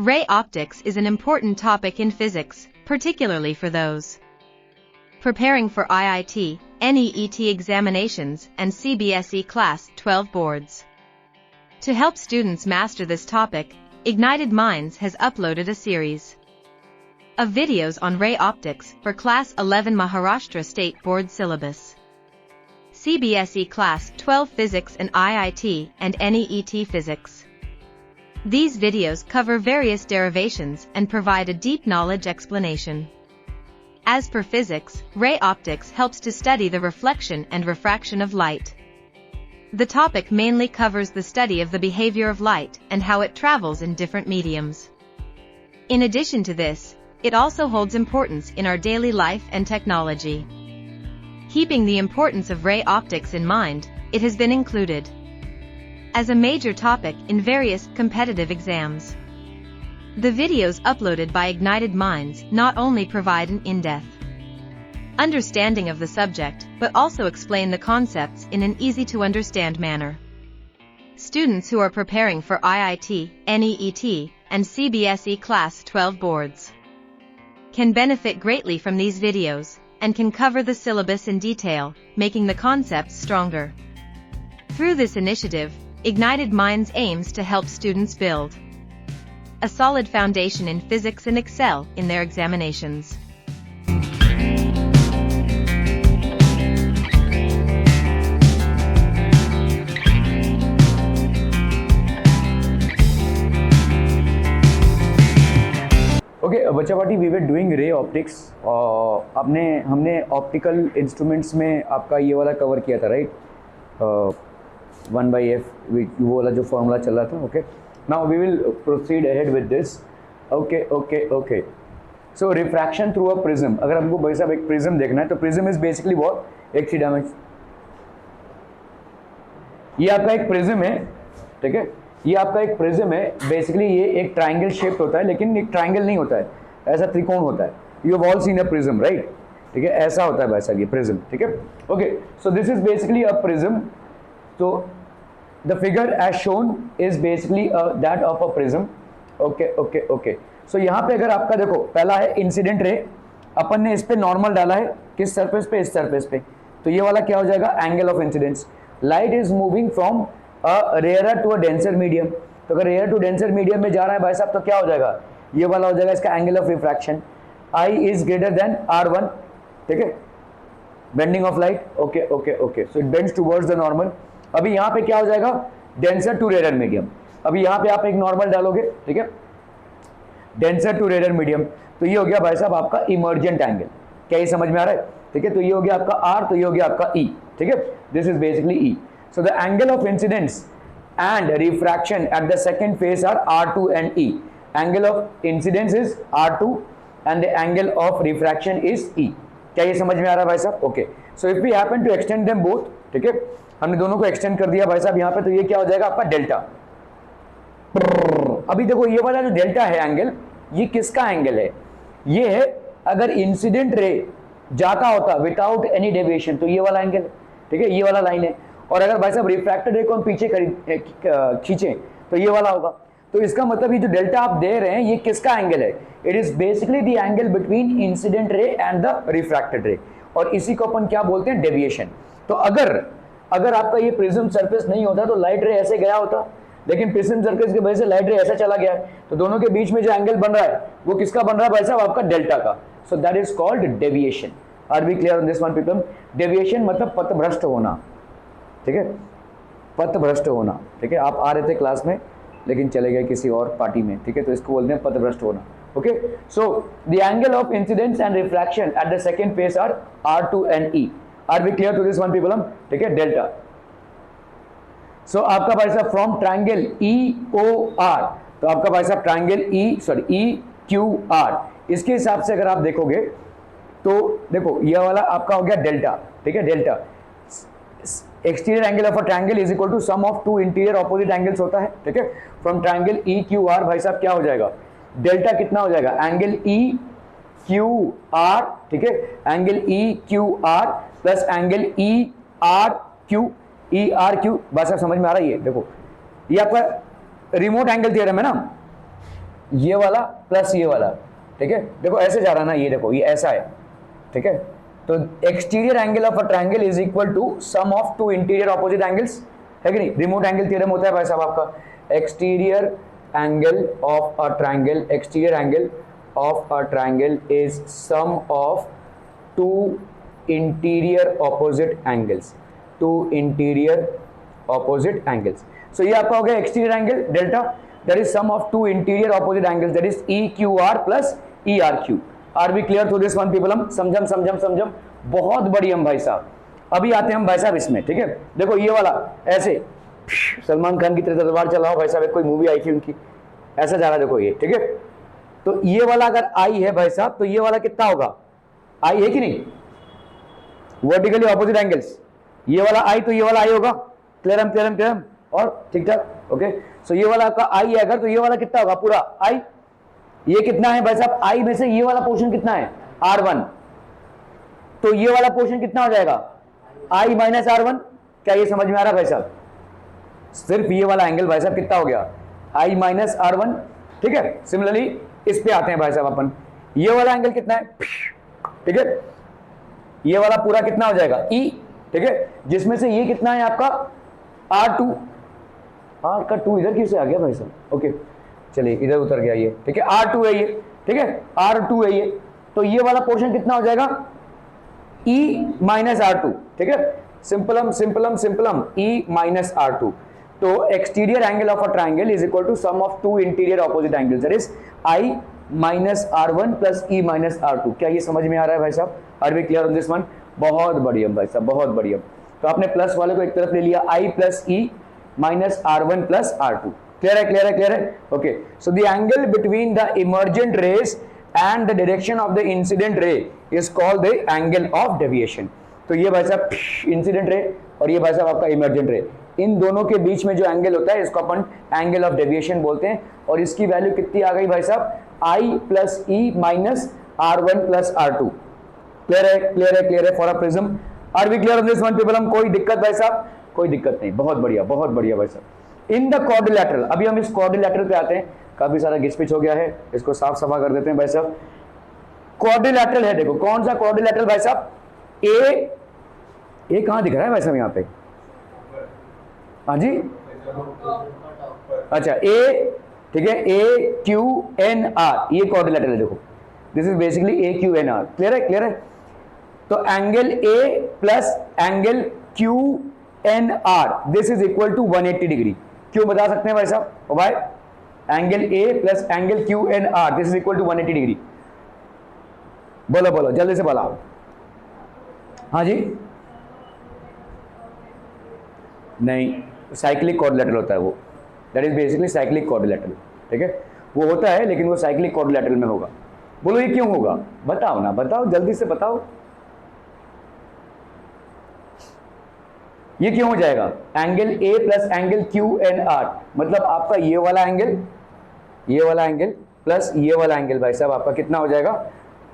Ray optics is an important topic in physics, particularly for those preparing for IIT, NEET examinations, and CBSE Class 12 boards. To help students master this topic, Ignited Minds has uploaded a series of videos on ray optics for Class 11 Maharashtra State Board syllabus, CBSE Class 12 Physics and IIT and NEET Physics. These videos cover various derivations and provide a deep knowledge explanation. As per physics, ray optics helps to study the reflection and refraction of light. The topic mainly covers the study of the behavior of light and how it travels in different mediums. In addition to this, it also holds importance in our daily life and technology. Keeping the importance of ray optics in mind, it has been included as a major topic in various competitive exams. The videos uploaded by Ignited Minds not only provide an in-depth understanding of the subject, but also explain the concepts in an easy-to-understand manner. Students who are preparing for IIT, NEET, and CBSE Class 12 boards can benefit greatly from these videos, and can cover the syllabus in detail, making the concepts stronger. Through this initiative, Ignited Minds aims to help students build a solid foundation in physics and excel in their examinations. Okay बच्चा party we were doing ray optics. हमने optical instruments में आपका ये वाला cover किया था, right? 1/f वो वाला जो फॉर्मूला चल रहा था। Okay, now we will proceed ahead with this. Okay so refraction through a prism. अगर हमको भाई साहब एक प्रिज्म देखना है तो प्रिज्म इज बेसिकली व्हाट? एक 3 डायमेंशन। ये आपका एक प्रिज्म है, ठीक है? ये आपका एक प्रिज्म है। बेसिकली ये एक ट्राइंगल शेप्ड होता है, लेकिन एक ट्राइंगल नहीं होता है, ऐसा त्रिकोण होता है। You have all seen a prism, right? ठीक है, ऐसा होता है वैसा ये प्रिज्म, ठीक है? Okay, so this is basically a prism. तो the figure as shown is basically that of a prism. Okay so यहाँ पे अगर आपका देखो, पहला है इंसिडेंट रे, अपन ने इस पे नॉर्मल डाला है, किस सरफेस पे? इस सरफेस पे। तो ये वाला क्या हो जाएगा? Angle of incidence. Light is moving from rarer to a denser medium. तो अगर रेयर टू डेंसर मीडियम में जा रहा है भाई साहब, तो क्या हो जाएगा? ये वाला हो जाएगा इसका angle of refraction. I is greater than R1, ठीक है? Bending of light. Okay so it bends towards the normal. अभी यहाँ पे क्या हो जाएगा? Denser to rare medium. अभी यहाँ पे आप एक नॉर्मल डालोगे, ठीक है? डेंसर टू रेयर मीडियम, तो ये हो गया भाई साहब आपका इमर्जेंट एंगल। क्या ये समझ में आ रहा है? ठीक है, तो ये हो गया आपका R, तो ये हो गया आपका E, ठीक है? This is basically E. So the angle of incidence and refraction at the second phase are R2 and E. Angle of incidence is R2 and the angle of refraction is E. क्या ये समझ में आ रहा है भाई साहब? Okay, so if we happen to extend them both, ठीक है, हमने दोनों को एक्सटेंड कर दिया भाई साहब यहाँ पे, तो ये क्या हो जाएगा आपका? डेल्टा। अभी देखो ये वाला जो डेल्टा है एंगल, ये किसका एंगल है? ये है अगर इंसिडेंट रे जाता होता विदाउट एनी डेविएशन, तो ये वाला एंगल, ठीक है, ये वाला लाइन है। और अगर भाई साहब रिफ्रैक्टेड रे को हम पीछे खींचें तो ये वाला होगा। तो इसका मतलब ये जो डेल्टा आप दे रहे हैं, ये किसका एंगल है? It is basically the angle between incident ray and the refracted रे, और इसी को अपन क्या बोलते हैं? डेविएशन। तो अगर आपका ये प्रिज्म सरफेस नहीं होता तो लाइट रे ऐसे गया होता, लेकिन प्रिज्म सरफेस की वजह से लाइट रे ऐसा चला गया है, तो दोनों के बीच में जो एंगल बन रहा है वो किसका बन रहा है भाई साहब? आपका डेल्टा का। So that is called deviation. Are we clear on this one people? Deviation मतलब पथभ्रष्ट होना, ठीक है? पथभ्रष्ट होना, ठीक है? आप आ रहे थे क्लास में लेकिन चले गए किसी और पार्टी में, ठीक है? तो इसको बोलते हैं पथभ्रष्ट होना। Okay, so the angle of incidence and refraction at the second phase are R2 and E. Are we clear to this one people? ठीक है, डेल्टा। सो आपका भाई साहब फ्रॉम ट्राइंगल EOR, तो आपका भाई साहब ट्राइंगल EQR, इसके हिसाब से अगर आप देखोगे तो देखो ये वाला आपका हो गया डेल्टा, ठीक है? Delta exterior angle of a triangle is equal to sum of two interior opposite angles होता है, ठीक है? फ्रॉम ट्रायंगल EQR भाई साहब क्या हो जाएगा? डेल्टा कितना हो जाएगा? एंगल EQR, ठीक है? Angle EQR plus angle ERQ भाई साहब समझ में आ रहा है? ये देखो, ये आपका रिमोट एंगल थ्योरम है ना, ये वाला प्लस ये वाला, ठीक है। देखो ऐसे जा रहा ना, ये देखो ये ऐसा है, ठीक है। तो exterior angle of a triangle is equal to sum of two interior opposite angles, है कि नहीं। रिमोट एंगल थ्योरम होता है भाई साहब आपका। Exterior angle of a triangle, exterior angle of a triangle is sum of two interior opposite angles, two interior opposite angles. So ये आपका हो गया exterior angle delta, that is sum of two interior opposite angles, that is E Q R plus E R Q. Are B clear to this one people? हम समझम समझम समझम, बहुत बढ़िया भाई साहब। अभी आते हैं हम भाई साहब इसमें, ठीक है। देखो ये वाला ऐसे सलमान खान की तरह तलवार चलाओ भाई साहब, एक कोई मूवी आई थी उनकी, ऐसा जा रहा है देखो ये, ठीक है। तो ये वाला अगर आई है भाई साहब, तो ये वाला कितना होगा, आई है कि नहीं, वर्टिकली ऑपोजिट एंगल्स, ये वाला आई तो ये वाला आई होगा, क्लियरम क्लियरम क्लियरम, और ठीक ठाक, ओके। सो ये वाला आपका आई है अगर, तो ये वाला कितना होगा, पूरा आई। ये कितना है भाई साहब, आई में से ये वाला पोर्शन कितना है, R1, तो ये वाला पोर्शन कितना हो जाएगा, I माइनस R1। क्या ये समझ में आ रहा है भाई साहब? सिर्फ ये वाला एंगल भाई साहब कितना हो गया, I माइनस R1, ठीक है। सिमिलरली इस पे आते हैं भाई साहब अपन, ये वाला एंगल कितना है, ठीक है, ये वाला पूरा कितना हो जाएगा E, ठीक है, जिसमें से ये कितना है आपका R2, R का 2 इधर किससे आ गया भाई साहब, ओके चलिए इधर उतर गया ये, ठीक है, R2 है ये, ठीक है, R2 है ये। तो ये वाला पोर्शन कितना हो जाएगा, E माइनस R2, ठीक है। सिंपलम सिंपलम सिंपलम, E माइनस R2। तो exterior angle of a triangle is equal to sum of two interior opposite angles, that is I minus R1 plus E minus R2। क्या ये समझ में आ रहा है भाई साहब? Are we clear on this one? बहुत बढ़िया भाई साहब, बहुत बढ़िया। तो आपने प्लस वाले को एक तरफ ले लिया, I plus E minus R1 plus R2। Clear है, क्लियर है, क्लियर है, okay. So the angle between the emergent rays and the direction of the incident ray is called the angle of deviation. तो ये भाई साहब incident ray और ये भाई साहब आपका इमर्जेंट रे, इन दोनों के बीच में जो एंगल होता है इसको अपन एंगल ऑफ डेविएशन बोलते हैं। और इसकी वैल्यू कितनी आ गई भाई साहब, I plus E minus R1 plus R2। Clear है, क्लियर है, क्लियर है for a prism? Are we clear on this one people? हम कोई दिक्कत भाई साहब? कोई दिक्कत नहीं, बहुत बढ़िया, बहुत बढ़िया भाई साहब। इन द क्वाड्रिलैटरल, अभी हम इस क्वाड्रिलैटरल पे आते हैं, काफी सारा घिस-पिच हो गया है, इसको साफ सफा कर देते हैं भाई साहब। क्वाड्रिलैटरल है, देखो कौन सा क्वाड्रिलैटरल भाई साहब, ए कहां दिख रहा है भाई साहब यहाँ पे, हाँ जी, अच्छा ए, ठीक है, AQNR, ये क्वाड्रिलैटरल है, देखो this is basically AQNR। Clear है, क्लियर है। तो angle A plus angle QNR this is equal to 180 degree. क्यों बता सकते हैं भाई साहब? भाई angle A plus angle QNR this is equal to 180 degree. बोलो बोलो जल्दी से बोला, हाँ जी, नहीं साइक्लिक क्वाड्रिलैटरल होता है वो, that is basically cyclic quadrilateral, ठीक है, वो होता है लेकिन वो साइक्लिक क्वाड्रिलैटरल में होगा। बोलो ये क्यों होगा, बताओ ना, बताओ जल्दी से बताओ, ये क्यों हो जाएगा, angle A plus angle QNR, मतलब आपका ये वाला एंगल प्लस ये वाला एंगल भाई साहब आपका कितना हो जाएगा,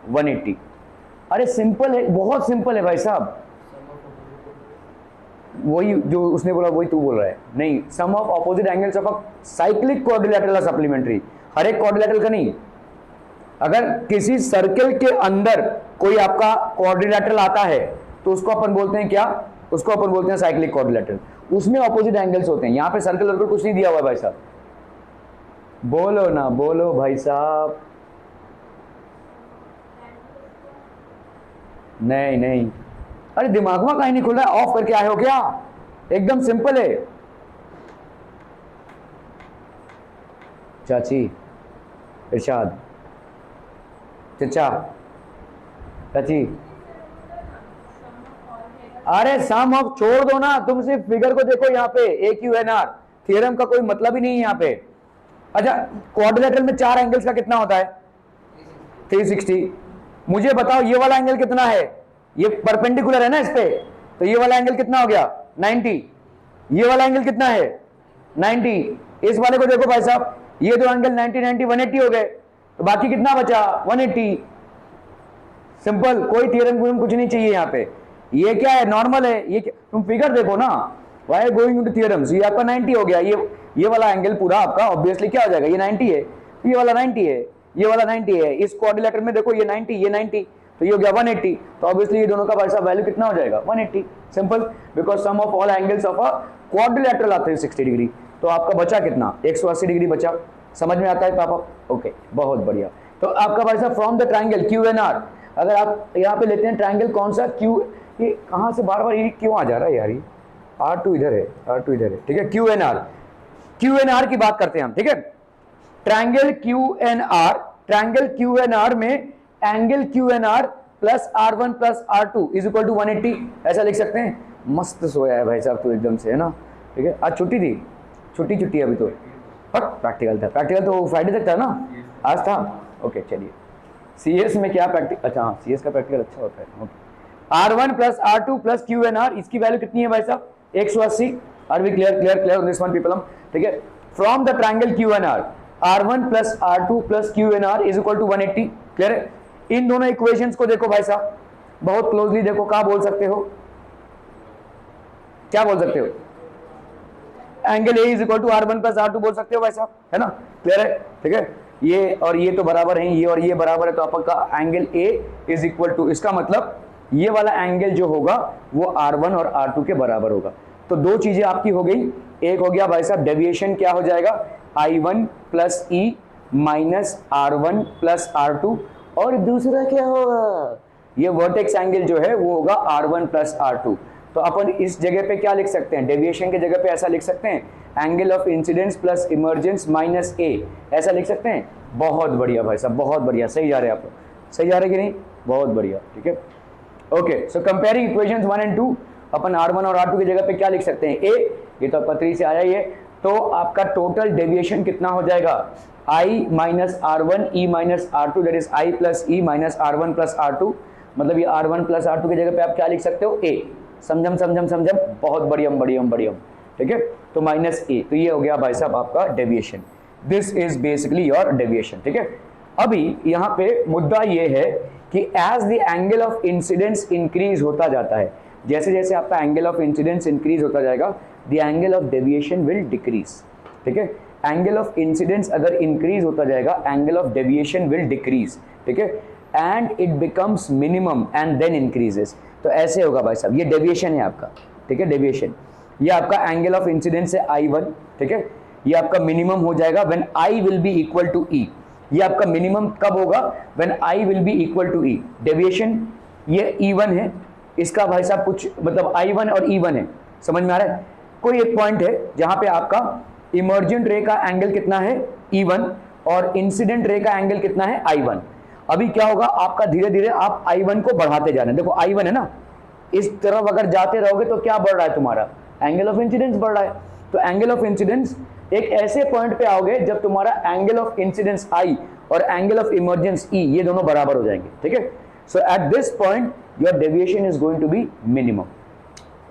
180। अरे सिंपल है, बहुत सिंपल है भाई साहब, वही जो उसने बोला वही तू बोल रहा है, नहीं, sum of opposite angles of a cyclic quadrilateral supplementary, हर एक क्वाड्रिलैटरल का नहीं। अगर किसी सर्कल के अंदर कोई आपका क्वाड्रिलैटरल आता है तो उसको अपन बोलते हैं क्या, उसको अपन बोलते हैं साइक्लिक क्वाड्रिलैटरल, उसमें ऑपोजिट एंगल्स होते हैं। यहां पे सर्कल वर्कल कुछ नहीं दिया हुआ है भाई साहब, बोलो ना, बोलो भाई साहब, नहीं नहीं, अरे दिमाग में कहीं नहीं खुल रहा है, ऑफ करके आए हो क्या? एकदम सिंपल है चाची, इरशाद, चचा, चाची, अरे सम ऑफ छोड़ दो ना, तुम सिर्फ फिगर को देखो यहाँ पे, AQNR थ्योरम का कोई मतलब ही नहीं है यहाँ पे। अच्छा क्वाड्रिलैटरल में 4 एंगल्स का कितना होता है, 360। मुझे बताओ ये वाला एंगल कितना है, ये परपेंडिकुलर है ना इस पे, तो ये वाला एंगल कितना हो गया, 90। ये वाला एंगल कितना है, 90। इस वाले को देखो भाई साहब, ये दो एंगल 90 90 180 हो गए, तो बाकी कितना बचा, 180। सिंपल, कोई थ्योरम कुछ नहीं चाहिए यहाँ पे। ये क्या है, नॉर्मल है, ये तुम फिगर देखो ना, वाई गोइंग इनटू थ्योरम्स, ये आपका 90 हो गया, ये वाला एंगल पूरा आपका ऑब्वियसली क्या हो जाएगा, ये 90 है, ये वाला 90 है, ये वाला 90 है, इस क्वाड्रिलेटरल में देखो ये 90, ये 90, तो ये हो गया 180, तो ऑब्वियसली ये दोनों का भाई साहब वैल्यू कितना हो जाएगा 180, simple, because sum of all angles of a quadrilateral आते हैं 60 डिग्री, तो आपका बचा कितना 180 डिग्री बचा, समझ में आता है पापा? ओके, बहुत बढ़िया। तो आपका भाई साहब from the triangle Q N R, अगर आप यहाँ पे लेते हैं ट्राइंगल कौन सा क्यू, ये कहाँ से बार बार ये क्यों आ जा रहा है यार, ये R2 इधर है, R2 इधर है, ठीक है, Q N R, Q N R की बात करते हैं हम, ठीक है, triangle Q N R, triangle Q N R में angle Q N R plus R1 plus R2 is equal to 180, ऐसा लिख सकते हैं। मस्त सोया है भाई साहब तो एकदम से, है ना, ठीक है, आज छुट्टी थी, छुट्टी अभी तो, और प्रैक्टिकल था, प्रैक्टिकल तो फ्राइडे तक था ना, आज था, ओके चलिए। सीएस में क्या प्रैक्टिकल, अच्छा हाँ सीएस का प्रैक्टिकल अच्छा होता है, okay. R1 plus R2 plus Q N R, इसकी वैल्यू कितनी है भाई साहब 180, are we clear on this one people हम, ठीक है, from the triangle Q N R R1 plus R2 plus Q N R is equal to 180, clear है। इन दोनों इक्वेशंस को देखो भाई साहब बहुत क्लोजली देखो, क्या बोल सकते हो, क्या बोल सकते हो, angle A is equal to R1 plus R2 बोल सकते हो भाई साहब, है ना, क्लियर है, ठीक है, ये और ये तो बराबर है, ये और ये बराबर है, तो आपका angle A is equal to, इसका मतलब ये वाला एंगल जो होगा वो R1 और R2 के बराबर होगा। तो दो चीजें आपकी हो गई, एक हो गया भाई साहब डेविएशन क्या हो जाएगा I1 plus E minus R1 plus R2, और दूसरा क्या होगा, ये वर्टेक्स एंगल जो है वो होगा R1 प्लस R2। तो अपन इस जगह पे क्या लिख सकते हैं, डेविएशन के जगह पे ऐसा लिख सकते हैं angle of incidence plus emergence minus A, ऐसा लिख सकते हैं। बहुत बढ़िया भाई साहब, बहुत बढ़िया, सही जा रहे हैं आप लोग, सही जा रहे कि नहीं, बहुत बढ़िया, ठीक है, okay. So comparing equations 1 and 2, upon R1 और R2 की जगह पे क्या लिख सकते हैं, ए, ये तो पत्री से आया ही है, तो आपका टोटल डेविएशन कितना हो जाएगा I minus R1 E minus R2, that is I plus E minus R1 plus R2, मतलब ये R1 प्लस R2 की जगह पे आप क्या लिख सकते हो, ए, समझम, बहुत बढ़िया, ठीक है, तो माइनस ए, तो ये हो गया भाई साहब आपका deviation, this is basically your deviation, ठीक है। अभी यहाँ पे मुद्दा ये है कि as the angle of incidence increase होता जाता है, जैसे जैसे आपका एंगल ऑफ इंसिडेंस इंक्रीज होता जाएगा the angle of deviation will decrease, ठीक है, एंगल ऑफ इंसिडेंस अगर इंक्रीज होता जाएगा angle of deviation will decrease, ठीक है, and it becomes minimum and then increases. तो ऐसे होगा भाई साहब, ये डेविएशन है आपका, ठीक है, डेविएशन, ये आपका एंगल ऑफ इंसिडेंस है I1, ठीक है, ये आपका मिनिमम हो जाएगा when I will be equal to E, ये आपका मिनिमम कब होगा when I will be equal to E, deviation ये E1 है, इसका भाई साहब कुछ मतलब I1 और E1 है, समझ में आ रहा है। कोई एक पॉइंट है जहां पे आपका इमर्जेंट रे का एंगल कितना है E1 और इंसिडेंट रे का एंगल कितना है I1। अभी क्या होगा आपका, धीरे धीरे आप I1 को बढ़ाते जाना, देखो I1 है ना, इस तरफ अगर जाते रहोगे तो क्या बढ़ रहा है तुम्हारा, एंगल ऑफ इंसिडेंस बढ़ रहा है, तो एंगल ऑफ इंसिडेंस एक ऐसे पॉइंट पे आओगे जब तुम्हारा एंगल ऑफ इंसिडेंस I और एंगल ऑफ इमर्जेंस E ये दोनों बराबर हो जाएंगे, ठीक है। So at this point your deviation is going to be minimum,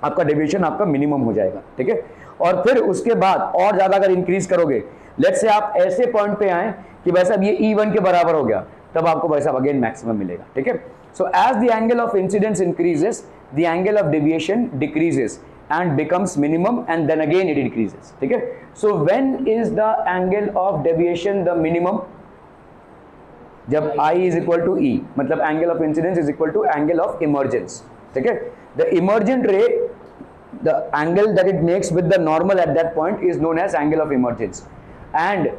आपका डेविएशन आपका मिनिमम हो जाएगा, ठीक है। और फिर उसके बाद और ज्यादा अगर इंक्रीज करोगे, लेट्स से आप ऐसे पॉइंट पे आए कि भाई साहब ये E1 के बराबर हो गया, तब आपको भाई साहब अगेन मैक्सिमम मिलेगा, ठीक है। So as the angle of incidence increases the angle of deviation decreases and becomes minimum and then again it decreases, ठीक है। So when is the angle of deviation the minimum, जब I is equal to E, मतलब angle of incidence is equal to angle of emergence, ठीक है। The emergent ray, the angle that it makes with the normal at that point is known as angle of emergence, and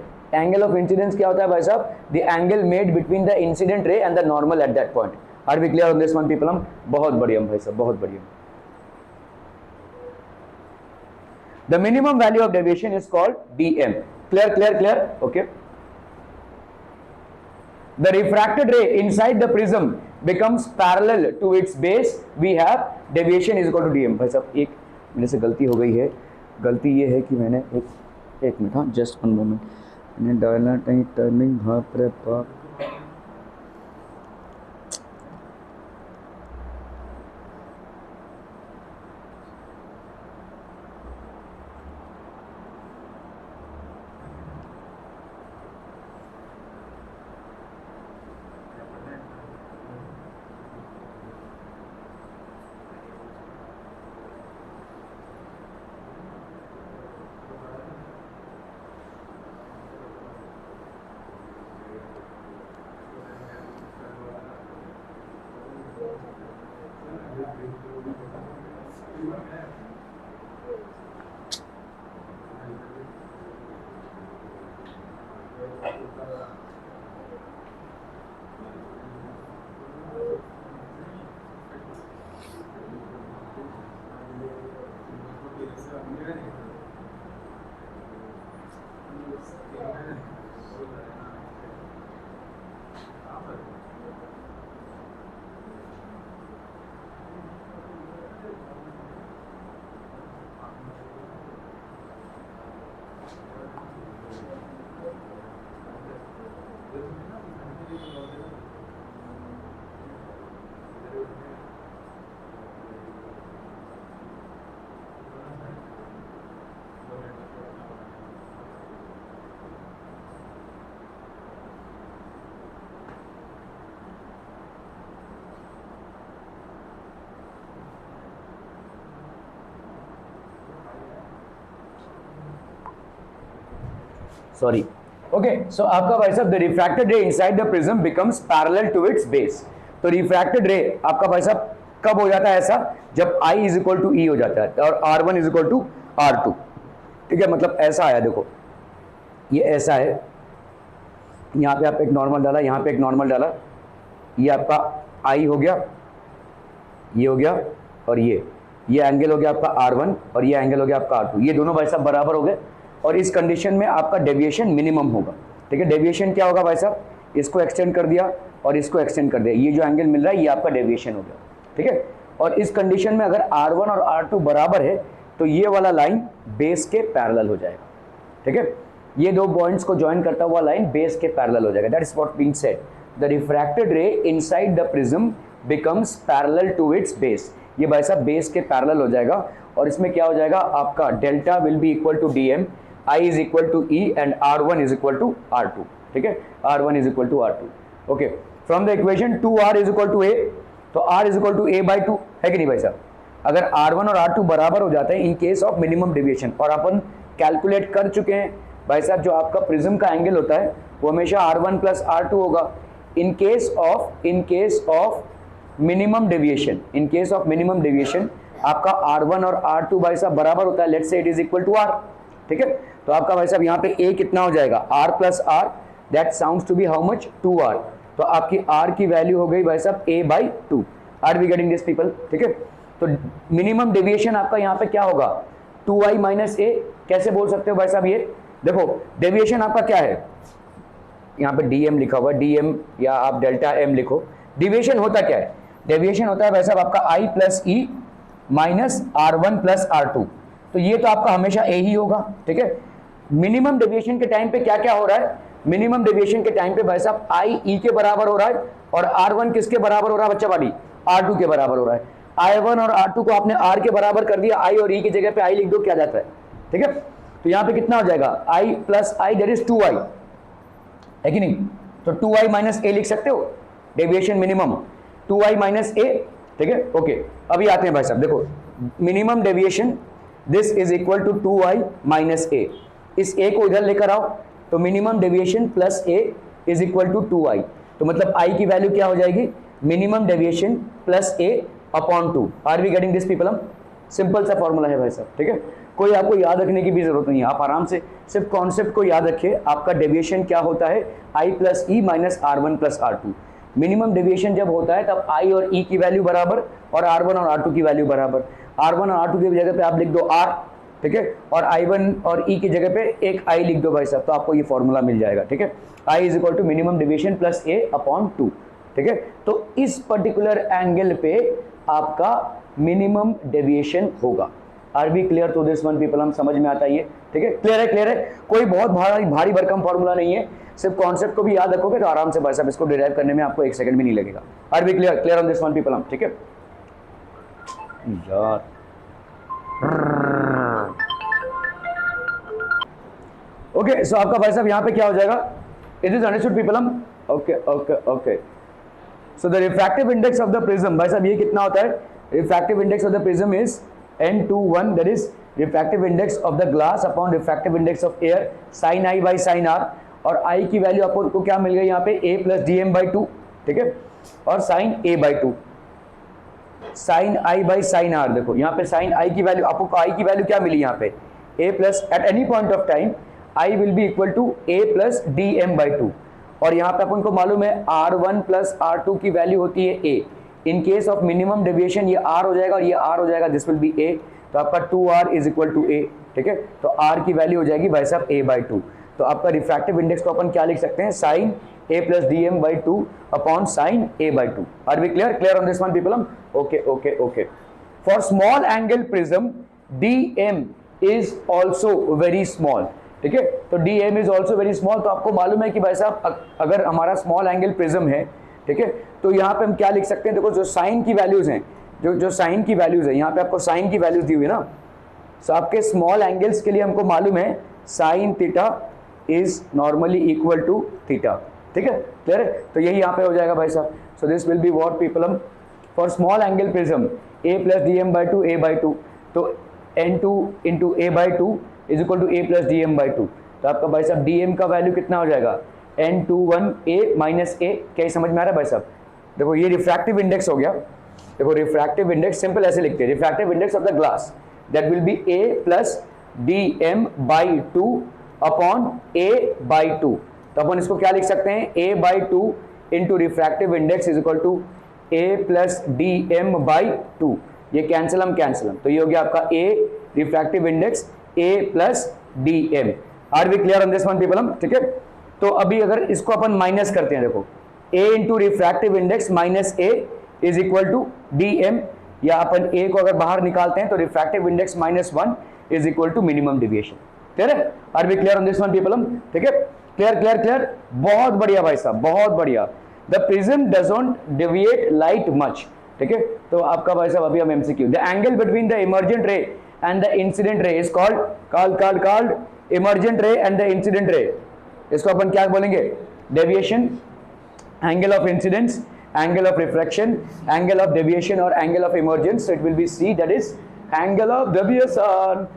angle of incidence क्या होता है भाई साहब, the angle made between the incident ray and the normal at that point। Are we clear on this one people? हम बहुत बढ़िया भाई साहब, बहुत बढ़िया। The minimum value of deviation is called dm. Clear, okay. The refracted ray inside the prism becomes parallel to its base, we have deviation is equal to dm। भाई साहब एक मेरे से गलती हो गई है, गलती ये है कि मैंने एक मिनट, हाँ जस्ट वन मोमेंट, मैंने डालना टर्निंग भाप सॉरी, ओके, सो आपका भाई साहब the refracted ray inside the prism becomes parallel to its base. तो रिफ्रैक्टेड रे आपका भाई साहब कब हो जाता है ऐसा, जब I is equal to E हो जाता है और R1 is equal to R2। ठीक है, मतलब ऐसा आया, देखो ये ऐसा है, यहाँ पे आप एक नॉर्मल डाला, यहाँ पे एक नॉर्मल डाला, ये आपका I हो गया, ये हो गया, और ये एंगल हो गया आपका R1 और ये एंगल हो गया आपका R2। ये दोनों भाई साहब बराबर हो गए और इस कंडीशन में आपका डेविएशन मिनिमम होगा। ठीक है, डेविएशन क्या होगा भाई साहब, इसको एक्सटेंड कर दिया और इसको एक्सटेंड कर दिया, ये जो एंगल मिल रहा है ये आपका डेविएशन हो गया। ठीक है, और इस कंडीशन में अगर R1 और R2 बराबर है तो ये वाला लाइन बेस के पैरेलल हो जाएगा। ठीक है, ये दो पॉइंट्स को ज्वाइन करता हुआ लाइन बेस के पैरेलल हो जाएगा। That is what being said, the refracted ray inside the prism becomes parallel to its base. ये भाई साहब बेस के पैरेलल हो जाएगा और इसमें क्या हो जाएगा, आपका delta will be equal to dm, I is equal to E and R1 is equal to R2। ठीक है, R1 is equal to R2। Okay, from the equation 2R is equal to A, तो R is equal to A by 2 है कि नहीं भाई साहब। अगर R1 और R2 बराबर हो जाते हैं in case of minimum deviation, और अपन कैलकुलेट कर चुके हैं भाई साहब, जो आपका प्रिज्म का एंगल होता है वो हमेशा R1 प्लस R2 होगा in case of minimum deviation. In case of minimum deviation आपका R1 और R2 भाई साहब बराबर होता है, let's say it is equal to R। ठीक है, तो आपका भाई साहब यहाँ पे A कितना हो जाएगा, R plus R, that sounds to be how much, 2R। तो आपकी R की वैल्यू हो गई भाई साहब A by 2। Are we getting this people. ठीक है, तो मिनिमम डेविएशन आपका यहाँ पे क्या होगा, 2I माइनस A। कैसे बोल सकते हो भाई साहब, ये देखो डेविएशन आपका क्या है, यहाँ पे dm लिखा हुआ, dm या आप डेल्टा m लिखो। डेविएशन होता क्या है, डेविएशन होता है भाई साहब आपका I plus E minus R1 plus R2। तो ये तो आपका हमेशा A ही होगा। ठीक है, मिनिमम डेविएशन के टाइम पे क्या क्या हो रहा है, मिनिमम डेविएशन के टाइम पे भाई साहब I E के बराबर हो रहा है और R1 किसके बराबर हो रहा है बच्चा बाड़ी, R2 के बराबर हो रहा है। I1 और R2 को आपने R के बराबर कर दिया, I और E की जगह पे I लिख दो, क्या जाता है। ठीक है, तो यहाँ पे कितना हो जाएगा, I plus I that is 2I है कि नहीं। तो 2I माइनस A लिख सकते हो, deviation minimum 2I minus A। ठीक है, ओके, अभी आते हैं भाई साहब, देखो minimum deviation this is equal to 2I minus A। इस A को इधर लेकर आओ तो minimum deviation plus A is equal to 2I। तो मतलब I की वैल्यू क्या हो जाएगी, minimum deviation plus A upon 2। Are we getting this people. हम सिंपल सा फॉर्मूला है भाई साहब। ठीक है, कोई आपको याद रखने की भी जरूरत नहीं है, आप आराम से सिर्फ कॉन्सेप्ट को याद रखिए। आपका डेविएशन क्या होता है, I plus E minus R1 plus R2। Minimum deviation जब होता है तब I और E की वैल्यू बराबर और R1 और R2 की वैल्यू बराबर। R1 और R2 की जगह पे आप लिख दो R, ठीक है, और I1 और E की जगह पे एक I लिख दो भाई साहब, तो आपको ये फॉर्मूला मिल जाएगा। ठीक है, I is equal to minimum deviation plus A upon 2। ठीक है, तो इस पर्टिकुलर एंगल पे आपका मिनिमम डेविएशन होगा। Are B clear to this one people, हम समझ में आता है ये। ठीक है, क्लियर है, क्लियर है, कोई बहुत भारी भरकम फॉर्मूला नहीं है, सिर्फ कॉन्सेप्ट को भी याद रखोगे तो आराम से भाई साहब इसको डिराइव करने में आपको 1 सेकंड भी नहीं लगेगा। Are B clear, clear on this one people. हम ठीक है यार, ओके, सो आपका भाई साहब यहाँ पे क्या हो जाएगा, it is understood people. Hmm okay okay okay, so the refractive index of the prism भाई साहब ये कितना होता है, refractive index of the prism is N21, that is refractive index of the glass upon refractive index of air sin I by sin R। और I की value आपको क्या मिल गई यहाँ पे, A प्लस dm by 2। ठीक है, और sin A by 2। Sine I by sine r. देखो यहाँ पे साइन आई की वैल्यू, आपको आई की वैल्यू क्या मिली यहाँ पे, A plus, at any point of time I will be equal to A plus D M by two. और यहाँ पे अपन को मालूम है R1 प्लस R2 की वैल्यू होती है a। In case of minimum deviation ये r हो जाएगा और ये r हो जाएगा, दिस विल बी a। तो आपका 2r is equal to a, ठीक है। तो r की वैल्यू हो जाएगी भाई साहब a बाई टू। तो आपका रिफ्रैक्टिव इंडेक्स को अपन क्या लिख सकते हैं, sine a plus D M by two upon sine a by two. Are we clear? Clear on this one people? Okay okay okay. For small angle prism dm is also very small, ठीक है। तो dm is also very small. तो आपको मालूम है कि भाई साहब अगर हमारा स्मॉल एंगल प्रिज्म है, ठीक है, तो यहाँ पे हम क्या लिख सकते हैं, देखो जो साइन की वैल्यूज हैं, जो साइन की वैल्यूज है, यहाँ पे आपको साइन की वैल्यूज दी हुई है ना। सो आपके स्मॉल एंगल्स के लिए हमको मालूम है sine theta is normally equal to theta, ठीक है, क्लियर है। तो यही यहाँ पे हो जाएगा भाई साहब। So this will be what people, for small angle prism a plus D M by two a by two, तो n2 into a by two is equal to A plus D M by two. तो आपका भाई साहब D M का value कितना हो जाएगा, n21 a minus ए। क्या समझ में आ रहा है भाई साहब? देखो ये रिफ्रैक्टिव इंडेक्स हो गया। देखो रिफ्रैक्टिव इंडेक्स सिंपल ऐसे लिखते हैं, refractive index of the glass that will be a plus D M by two upon a by two. तो अपन इसको क्या लिख सकते हैं, a by two into refractive index is equal to a plus D M by two. ये cancel तो ये हो गया आपका a refractive index a plus D m. Are we clear on this one people? ठीक है। तो अभी अगर इसको अपन माइनस करते हैं, देखो a into refractive index minus a is equal to D M, या अपन a को अगर बाहर निकालते हैं तो refractive index minus one is equal to minimum deviation. Clear है? Are we clear on this one people? ठीक है, क्लियर क्लियर क्लियर, बहुत बढ़िया भाई साहब, बहुत बढ़िया। The prism doesn't deviate light much, ठीक है। तो आपका भाई साहब अभी हम MCQ, the angle between the emergent ray and the incident ray is called emergent ray and the incident ray. इसको अपन क्या बोलेंगे, deviation, angle of incidence, angle of refraction, angle of deviation और angle of emergence. It will be C, that is angle of deviation.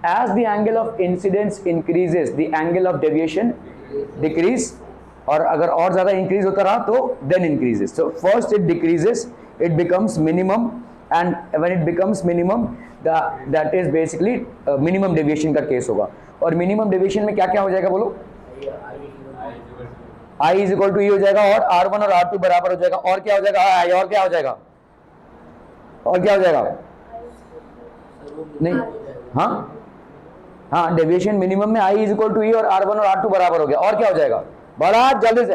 As the angle of incidence increases, the angle of deviation decrease, और अगर और ज्यादा increase होता रहा तो then increases. So first it decreases, it becomes minimum, and when it becomes minimum, that is basically minimum deviation का case होगा। और minimum deviation में क्या क्या हो जाएगा बोलो, I is equal to E हो जाएगा, और R1 और R2 बराबर हो जाएगा, और क्या हो जाएगा, और क्या हो जाएगा, और क्या हो जाएगा, नहीं, हाँ डेविएशन मिनिमम में I इज इक्वल टू ई और R1 और R2 बराबर हो गया, और क्या हो जाएगा, बड़ा जल्दी से,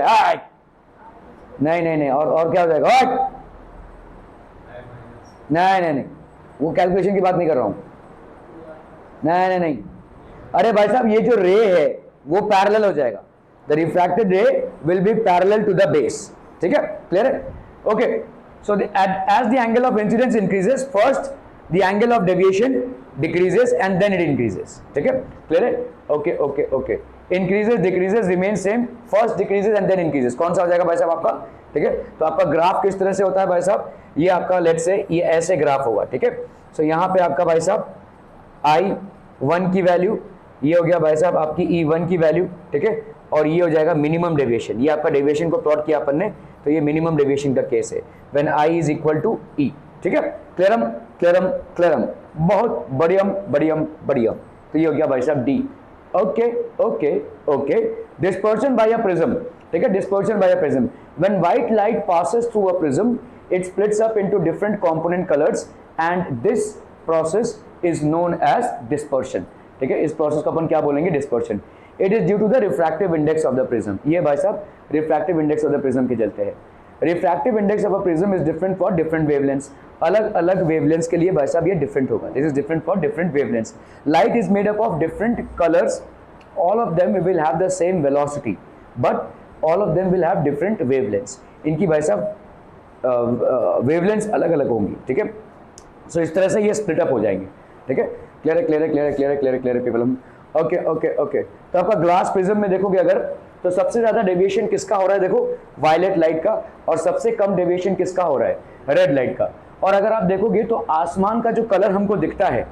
नहीं, और क्या हो जाएगा, नहीं, वो कैलकुलेशन की बात नहीं कर रहा हूं, नहीं, अरे भाई साहब ये जो रे है वो पैरेलल हो जाएगा, the refracted ray will be parallel to the base, ठीक है, क्लियर है, okay. So as the angle of incidence increases, first the angle of deviation decreases and then it increases, ठीक है, clear है, okay, increases decreases remain same, first decreases and then increases। कौन सा हो जाएगा भाई साहब आपका, ठीक है। तो आपका ग्राफ किस तरह से होता है भाई साहब, ये आपका लेट्स से ये ऐसे ग्राफ होगा, ठीक है। सो यहाँ पे आपका भाई साहब I1 की वैल्यू, ये हो गया भाई साहब आपकी E1 की वैल्यू, ठीक है, और ये हो जाएगा मिनिमम डेविएशन। ये आपका डेविएशन को प्लॉट किया अपन ने, तो ये मिनिमम डेविएशन का केस है when I is equal to E, ठीक है। क्लियरम, बहुत बढ़िया। तो ये हो गया भाई साहब D, okay. Dispersion by a prism, ठीक है, dispersion by a prism, when white light passes through a prism it splits up into different component colours and this process is known as dispersion, ठीक है। इस process को अपन क्या बोलेंगे, dispersion. It is due to the refractive index of the prism. ये भाई साहब refractive index of the prism के चलते हैं। Refractive index of a prism is different for different wavelengths, अलग अलग वेवलेंथ्स के लिए भाई साहब ये डिफरेंट होगा। This is different for different wavelengths. Light is made up of different colours, all of them will have the same velocity but all of them will have different wavelengths. इनकी भाई साहब wavelengths अलग अलग होंगी, ठीक है। सो इस तरह से ये स्प्लिट अप हो जाएंगे, ठीक है। Clear people, okay. तो आपका ग्लास प्रिज्म में देखोगे अगर, तो सबसे ज्यादा डेविएशन किसका हो रहा है, देखो वायलेट लाइट का, और सबसे कम डेविएशन किसका हो रहा है, रेड लाइट का। और अगर आप देखोगे तो आसमान का जो कलर हमको दिखता है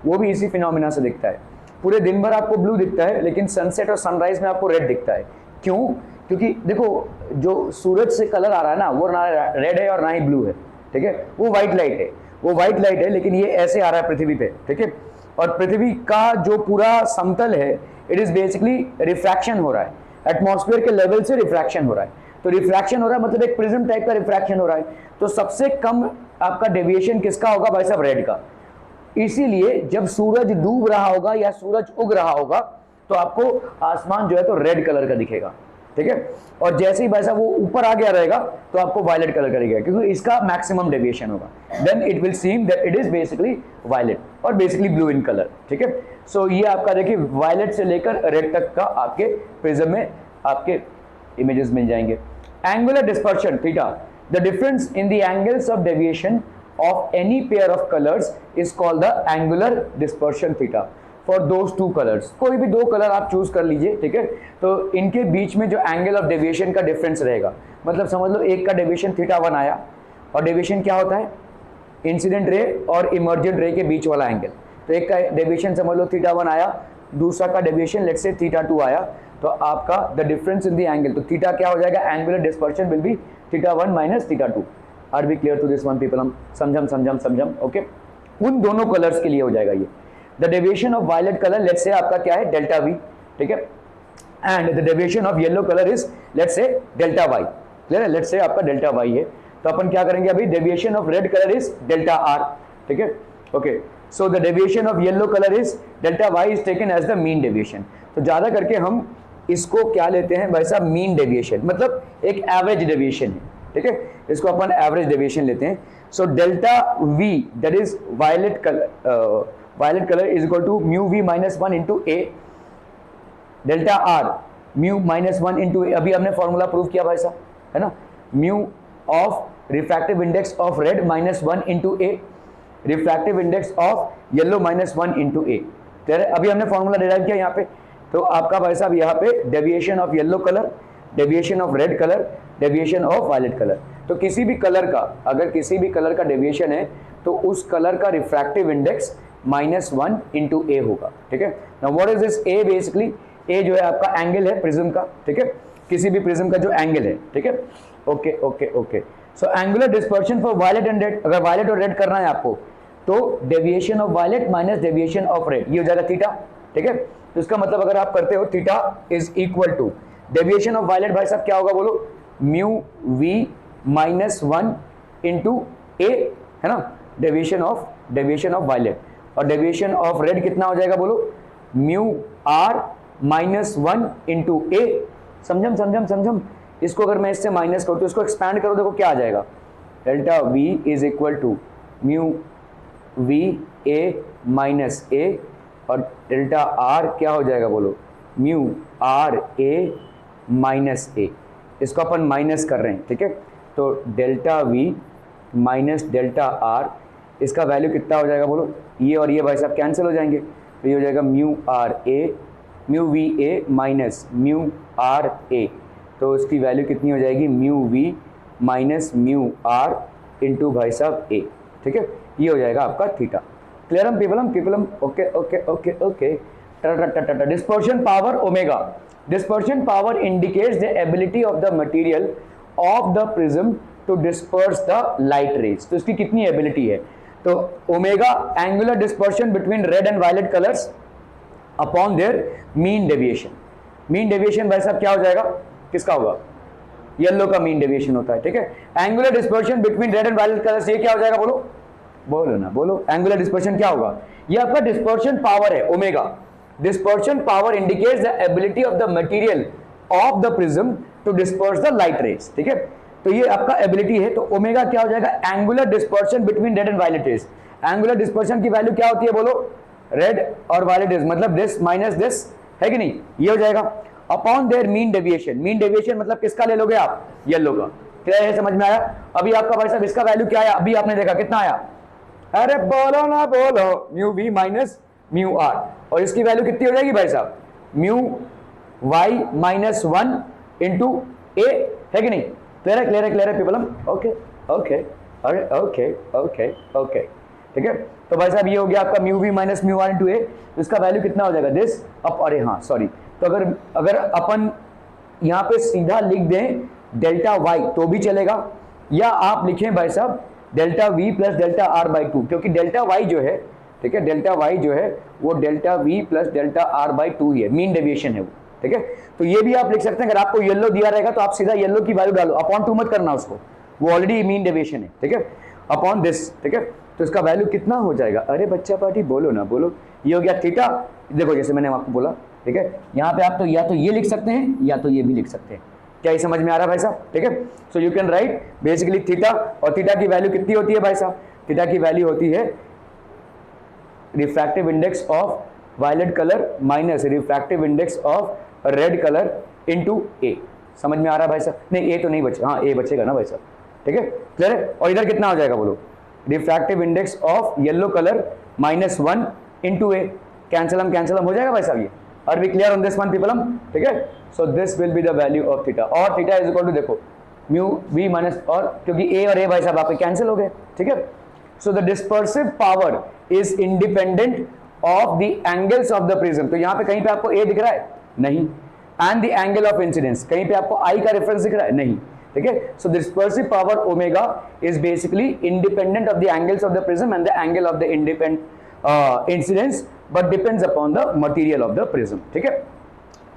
वो भी इसी फिनोमिना से दिखता है। पूरे दिन भर आपको ब्लू दिखता है, लेकिन सनसेट और सनराइज में आपको रेड दिखता है। क्यों? क्योंकि देखो जो सूरज से कलर आ रहा है ना, वो ना रेड है और ना ही ब्लू है, ठीक है, वो व्हाइट लाइट है, वो व्हाइट लाइट है, लेकिन ये ऐसे आ रहा है पृथ्वी पे, ठीक है। और पृथ्वी का जो पूरा समतल है, इट इज बेसिकली रिफ्रैक्शन हो रहा है, एटमॉस्फेयर के लेवल से रिफ्रैक्शन हो रहा है। तो रिफ्रैक्शन हो रहा है मतलब एक प्रिज्म टाइप का रिफ्रैक्शन हो रहा है। तो सबसे कम आपका डेविएशन किसका होगा भाई साहब? रेड का। इसीलिए जब सूरज डूब रहा होगा या सूरज उग रहा होगा तो आपको आसमान जो है तो रेड कलर का दिखेगा, ठीक है। और जैसे ही भाई साहब वो ऊपर आ गया रहेगा तो आपको वायलेट कलर का दिखेगा, क्योंकि इसका मैक्सिमम डेविएशन होगा। Then it will seem that it is basically violet और बेसिकली ब्लू इन कलर, ठीक है। सो ये आपका देखिए वायलेट से लेकर रेड तक का आपके प्रिज्म में आपके इमेजेस मिल जाएंगे। Angular dispersion theta, the difference in the angles of deviation of any pair of colors is called the angular dispersion theta for those two colors। कोई भी दो कलर आप चूज कर लीजिए, ठीक है। तो इनके बीच में जो एंगल ऑफ डेविएशन का डिफरेंस रहेगा, मतलब समझ लो एक का डेविएशन θ1 आया, और डेविएशन क्या होता है? इंसिडेंट रे और इमर्जेंट रे के बीच वाला एंगल। तो एक का डेविएशन समझ लो θ1 आया, दूसरा का डेविएशन लेट्स से θ2 आया, तो आपका the difference in the angle, तो थीटा क्या हो जाएगा? Angular dispersion will be θ1 minus θ2। Are B clear to this one people? हम समझम ओके। उन दोनों कलर्स के लिए हो जाएगा ये। The deviation of violet colour let's say आपका क्या है? डेल्टा वी, ठीक है। And the deviation of yellow colour is let's say delta y, clear है? लेट्स से आपका डेल्टा वाई है। तो अपन क्या करेंगे अभी? Deviation of red colour is delta r, ठीक है, okay. So the deviation of yellow colour is delta y is taken as the mean deviation. तो ज्यादा करके हम इसको क्या लेते हैं भाई साहब? मीन डेविएशन, मतलब एक एवरेज डेविएशन है, ठीक है। इसको अपन एवरेज डेविएशन लेते हैं। So delta V that is violet colour is equal to mu we minus 1 into A, delta R mu minus 1 into A. अभी हमने फॉर्मूला प्रूव किया भाई साहब, है ना? Mu of refractive index of red minus 1 into A, refractive index of yellow minus 1 into A, clear है? अभी हमने फॉर्मूला डिराइव किया यहाँ पे। तो आपका भाई साहब यहाँ पे deviation of yellow colour, deviation of red colour, deviation of violet colour. तो किसी भी कलर का, अगर किसी भी कलर का डेविएशन है तो उस कलर का रिफ्रैक्टिव इंडेक्स -1 इंटू ए होगा, ठीक है। Now what is this A? Basically A जो है आपका एंगल है प्रिज्म का, ठीक है, किसी भी प्रिज्म का जो एंगल है, ठीक है। Okay okay okay. So angular dispersion for violet and red, अगर वायलेट और रेड करना है आपको तो deviation of violet minus deviation of red, ये हो जाएगा थीटा, ठीक है। तो इसका मतलब अगर आप करते हो theta is equal to deviation of violet भाई साहब क्या होगा बोलो? म्यू वी माइनस 1 इंटू ए, है ना, डेविएशन ऑफ वायलेट। और डेविएशन ऑफ रेड कितना हो जाएगा बोलो? Mu r minus 1 into a. समझम। इसको अगर मैं इससे माइनस करूँ तो इसको एक्सपैंड करो, देखो क्या आ जाएगा? Delta V is equal to mu V A minus A, और डेल्टा आर क्या हो जाएगा बोलो? Mu are A minus A. इसको अपन माइनस कर रहे हैं, ठीक है। तो delta V minus delta R, इसका वैल्यू कितना हो जाएगा बोलो? ये और ये भाई साहब कैंसिल हो जाएंगे, तो ये हो जाएगा mu R A, mu V A minus mu are A. तो इसकी वैल्यू कितनी हो जाएगी? Mu we minus mu R into भाई साहब ए, ठीक है। ये हो जाएगा आपका थीटा। क्लियर हम पीपलम? Okay okay okay okay. Dispersion power omega, dispersion power indicates the ability of the material of the prism to disperse the light rays। तो इसकी कितनी एबिलिटी है? तो omega angular dispersion between red and violet colours upon their mean deviation. Mean deviation भाई साहब क्या हो जाएगा? किसका होगा? येलो का मीन डेविएशन होता है, ठीक है। Angular dispersion between red and violet colours, ये क्या हो जाएगा बोलो? बोलो ना, बोलो। एंगुलर डिस्पर्शन क्या होगा? ये आपका डिस्पर्शन पावर है omega. Dispersion power indicates the ability of the material of the prism to disperse the light rays, ठीक है। तो ये आपका एबिलिटी है। तो ओमेगा क्या हो जाएगा? Angular dispersion between red and violet rays. Angular dispersion की वैल्यू क्या होती है बोलो? रेड और वायलेट रेज, मतलब दिस माइनस दिस, है कि नहीं? ये हो जाएगा upon their mean deviation. Mean deviation मतलब किसका ले लोगे आप? येलो का। क्लियर है? समझ में आया? अभी आपका भाई साहब इसका वैल्यू क्या आया? अभी आपने देखा कितना आया? अरे बोलो ना बोलो, mu we minus mu R, और इसकी वैल्यू कितनी हो जाएगी भाई साहब? म्यू वाई माइनस 1 इंटू ए, है कि नहीं? क्लियर है पीपलम? ओके ओके अरे ओके ओके ओके, ठीक है। तो भाई साहब ये हो गया आपका mu we minus mu R into A. तो इसका वैल्यू कितना हो जाएगा? दिस अप, अरे हाँ सॉरी। तो अगर अपन यहाँ पे सीधा लिख दें डेल्टा वाई तो भी चलेगा, या आप लिखें भाई साहब delta V plus delta R by two, क्योंकि डेल्टा वाई जो है, ठीक है, डेल्टा वाई जो है वो delta V plus delta R by two ही है, मीन डेविएशन है वो, ठीक है। तो ये भी आप लिख सकते हैं, अगर आपको येलो दिया रहेगा तो आप सीधा येलो की वैल्यू डालो, अपॉन टू मत करना उसको, वो ऑलरेडी मीन डेविएशन है, ठीक है, अपॉन दिस, ठीक है। तो इसका वैल्यू कितना हो जाएगा, अरे बच्चा पार्टी बोलो ना, बोलो, ये हो गया थीटा, देखो जैसे मैंने आपको बोला, ठीक है, यहाँ पे आप तो या तो ये लिख सकते हैं या तो ये भी लिख सकते हैं, क्या ये समझ में आ रहा है भाई साहब, ठीक है। So you can write basically theta, और थीटा की वैल्यू कितनी होती है भाई साहब, थीटा की वैल्यू होती है refractive index of violet colour minus refractive index of red colour into A. समझ में आ रहा है भाई साहब, नहीं ए तो नहीं बचे, हाँ ए बचेगा ना भाई साहब, ठीक है, क्लियर है। और इधर कितना हो जाएगा बोलो, refractive index of yellow colour minus one into A, कैंसलम हो जाएगा भाई साहब, ये are we clear on this one पीपलम, ठीक है। So this will be the value of theta, और थीटा इज इक्वल टू देखो म्यू वी माइनस, और क्योंकि ए और ए भाई साहब आपके कैंसिल हो गए, ठीक है। So the dispersive power is independent of the angles of the prism, तो यहाँ पे कहीं पे आपको ए दिख रहा है नहीं, and the angle of incidence, कहीं पे आपको आई का रेफरेंस दिख रहा है नहीं, ठीक है। So the dispersive power omega is basically independent of the angles of the prism and the angle of the independent incidence, but depends upon the material of the prism, ठीक है।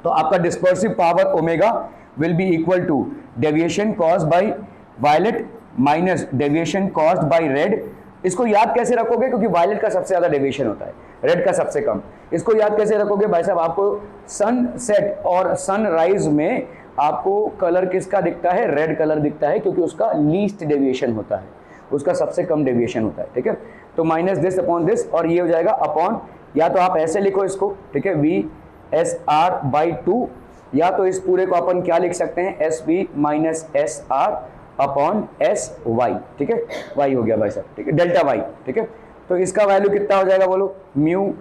तो आपका dispersive power omega will be equal to deviation caused by violet minus deviation caused by red. इसको याद कैसे रखोगे, क्योंकि violet का सबसे ज्यादा डेविएशन होता है, रेड का सबसे कम। इसको याद कैसे रखोगे भाई साहब, आपको सनसेट और सनराइज में आपको कलर किसका दिखता है, रेड कलर दिखता है, क्योंकि उसका लीस्ट डेविएशन होता है, उसका सबसे कम डेविएशन होता है, ठीक है। तो माइनस दिस अपॉन दिस, और ये हो जाएगा अपॉन, या तो आप ऐसे लिखो इसको, ठीक है, V S R by to, या तो इस पूरे को अपन क्या लिख सकते हैं, S v minus S r upon S y, ठीक है, वाई हो गया भाई साहब, ठीक है, डेल्टा वाई, ठीक है। तो इसका वैल्यू कितना हो जाएगा बोलो, mu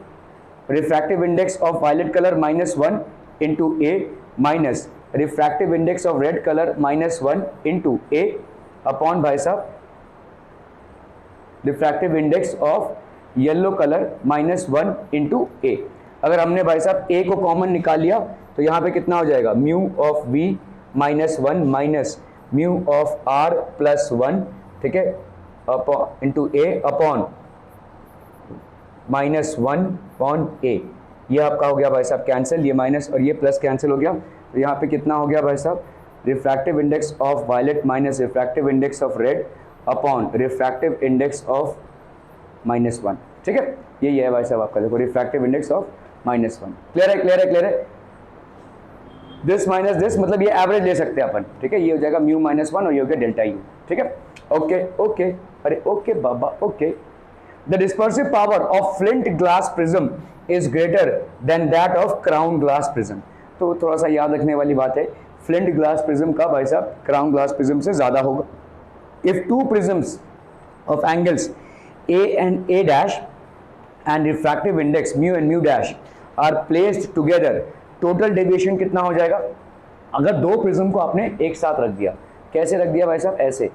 refractive index of violet colour minus one into A minus refractive index of red colour minus one into A upon भाई साहब refractive index of yellow colour minus one into A. अगर हमने भाई साहब ए को कॉमन निकाल लिया तो यहाँ पे कितना हो जाएगा, mu of v minus one minus mu of r plus one, ठीक है, into A upon minus one upon a. ये आपका हो गया भाई साहब कैंसिल, ये माइनस और ये प्लस कैंसिल हो गया, तो यहाँ पे कितना हो गया भाई साहब, refractive index of violet minus refractive index of red upon refractive index of minus one, ठीक है। यही है भाई साहब आपका, देखो refractive index of minus one, clear है, क्लियर है, क्लियर है। दिस माइनस दिस मतलब ये एवरेज ले सकते हैं अपन, ठीक है, ये हो जाएगा म्यू माइनस वन और ये हो गया डेल्टा यू, ठीक है। ओके ओके, अरे okay Baba, okay. The dispersive power of flint glass prism is greater then that of crown glass prism. तो थोड़ा सा याद रखने वाली बात है, फ्लिंट ग्लास प्रिज्म का भाई साहब क्राउन ग्लास प्रिज्म से ज्यादा होगा। If two prisms of angles a and a dash and refractive index mu and mu dash are placed together, total deviation कितना हो जाएगा। अगर दो प्रिज्म को आपने एक साथ रख दिया, कैसे रख दिया भाई साहब, ऐसे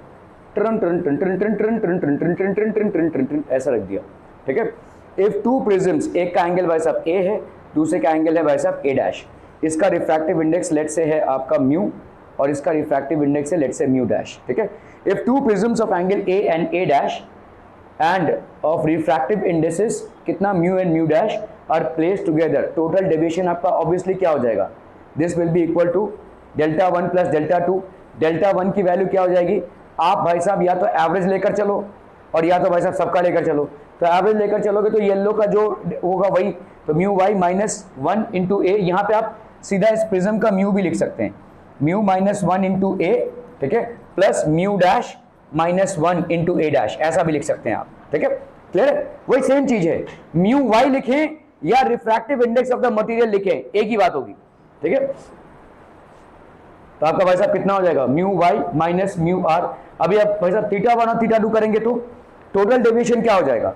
turn turn turn turn turn turn turn turn turn turn turn turn turn turn turn ऐसा रख दिया, ठीक है। इफ टू प्रिज्म्स, एक का एंगल भाई साहब a है, दूसरे का एंगल है भाई साहब a डैश, इसका रिफ्रैक्टिव इंडेक्स लेट से है आपका म्यू और इसका रिफ्रैक्टिव इंडेक्स है लेट से म्यू डैश, ठीक है। If two prisms of angle a and a dash and of refractive indices कितना mu and mu dash are place together, total deviation आपका obviously क्या हो जाएगा, this will be equal to delta one plus delta two. Delta one की value क्या हो जाएगी, आप भाई साहब या तो एवरेज लेकर चलो और या तो भाई साहब सबका लेकर चलो। तो एवरेज लेकर चलोगे तो येलो का जो होगा वही, तो mu Y minus one into A, यहाँ पे आप सीधा इस प्रिज्म का म्यू भी लिख सकते हैं, mu minus one into A, ठीक है, plus mu dash minus one into A dash, ऐसा भी लिख सकते हैं आप, ठीक है, क्लियर है। वही सेम चीज है, म्यू वाई लिखें या refractive index of the material लिखें, एक ही बात होगी, ठीक है। तो आपका भाई साहब कितना हो जाएगा, mu Y minus mu r. अभी आप भाई साहब थीटा वन और थीटा टू करेंगे तो टोटल डेविएशन क्या हो जाएगा,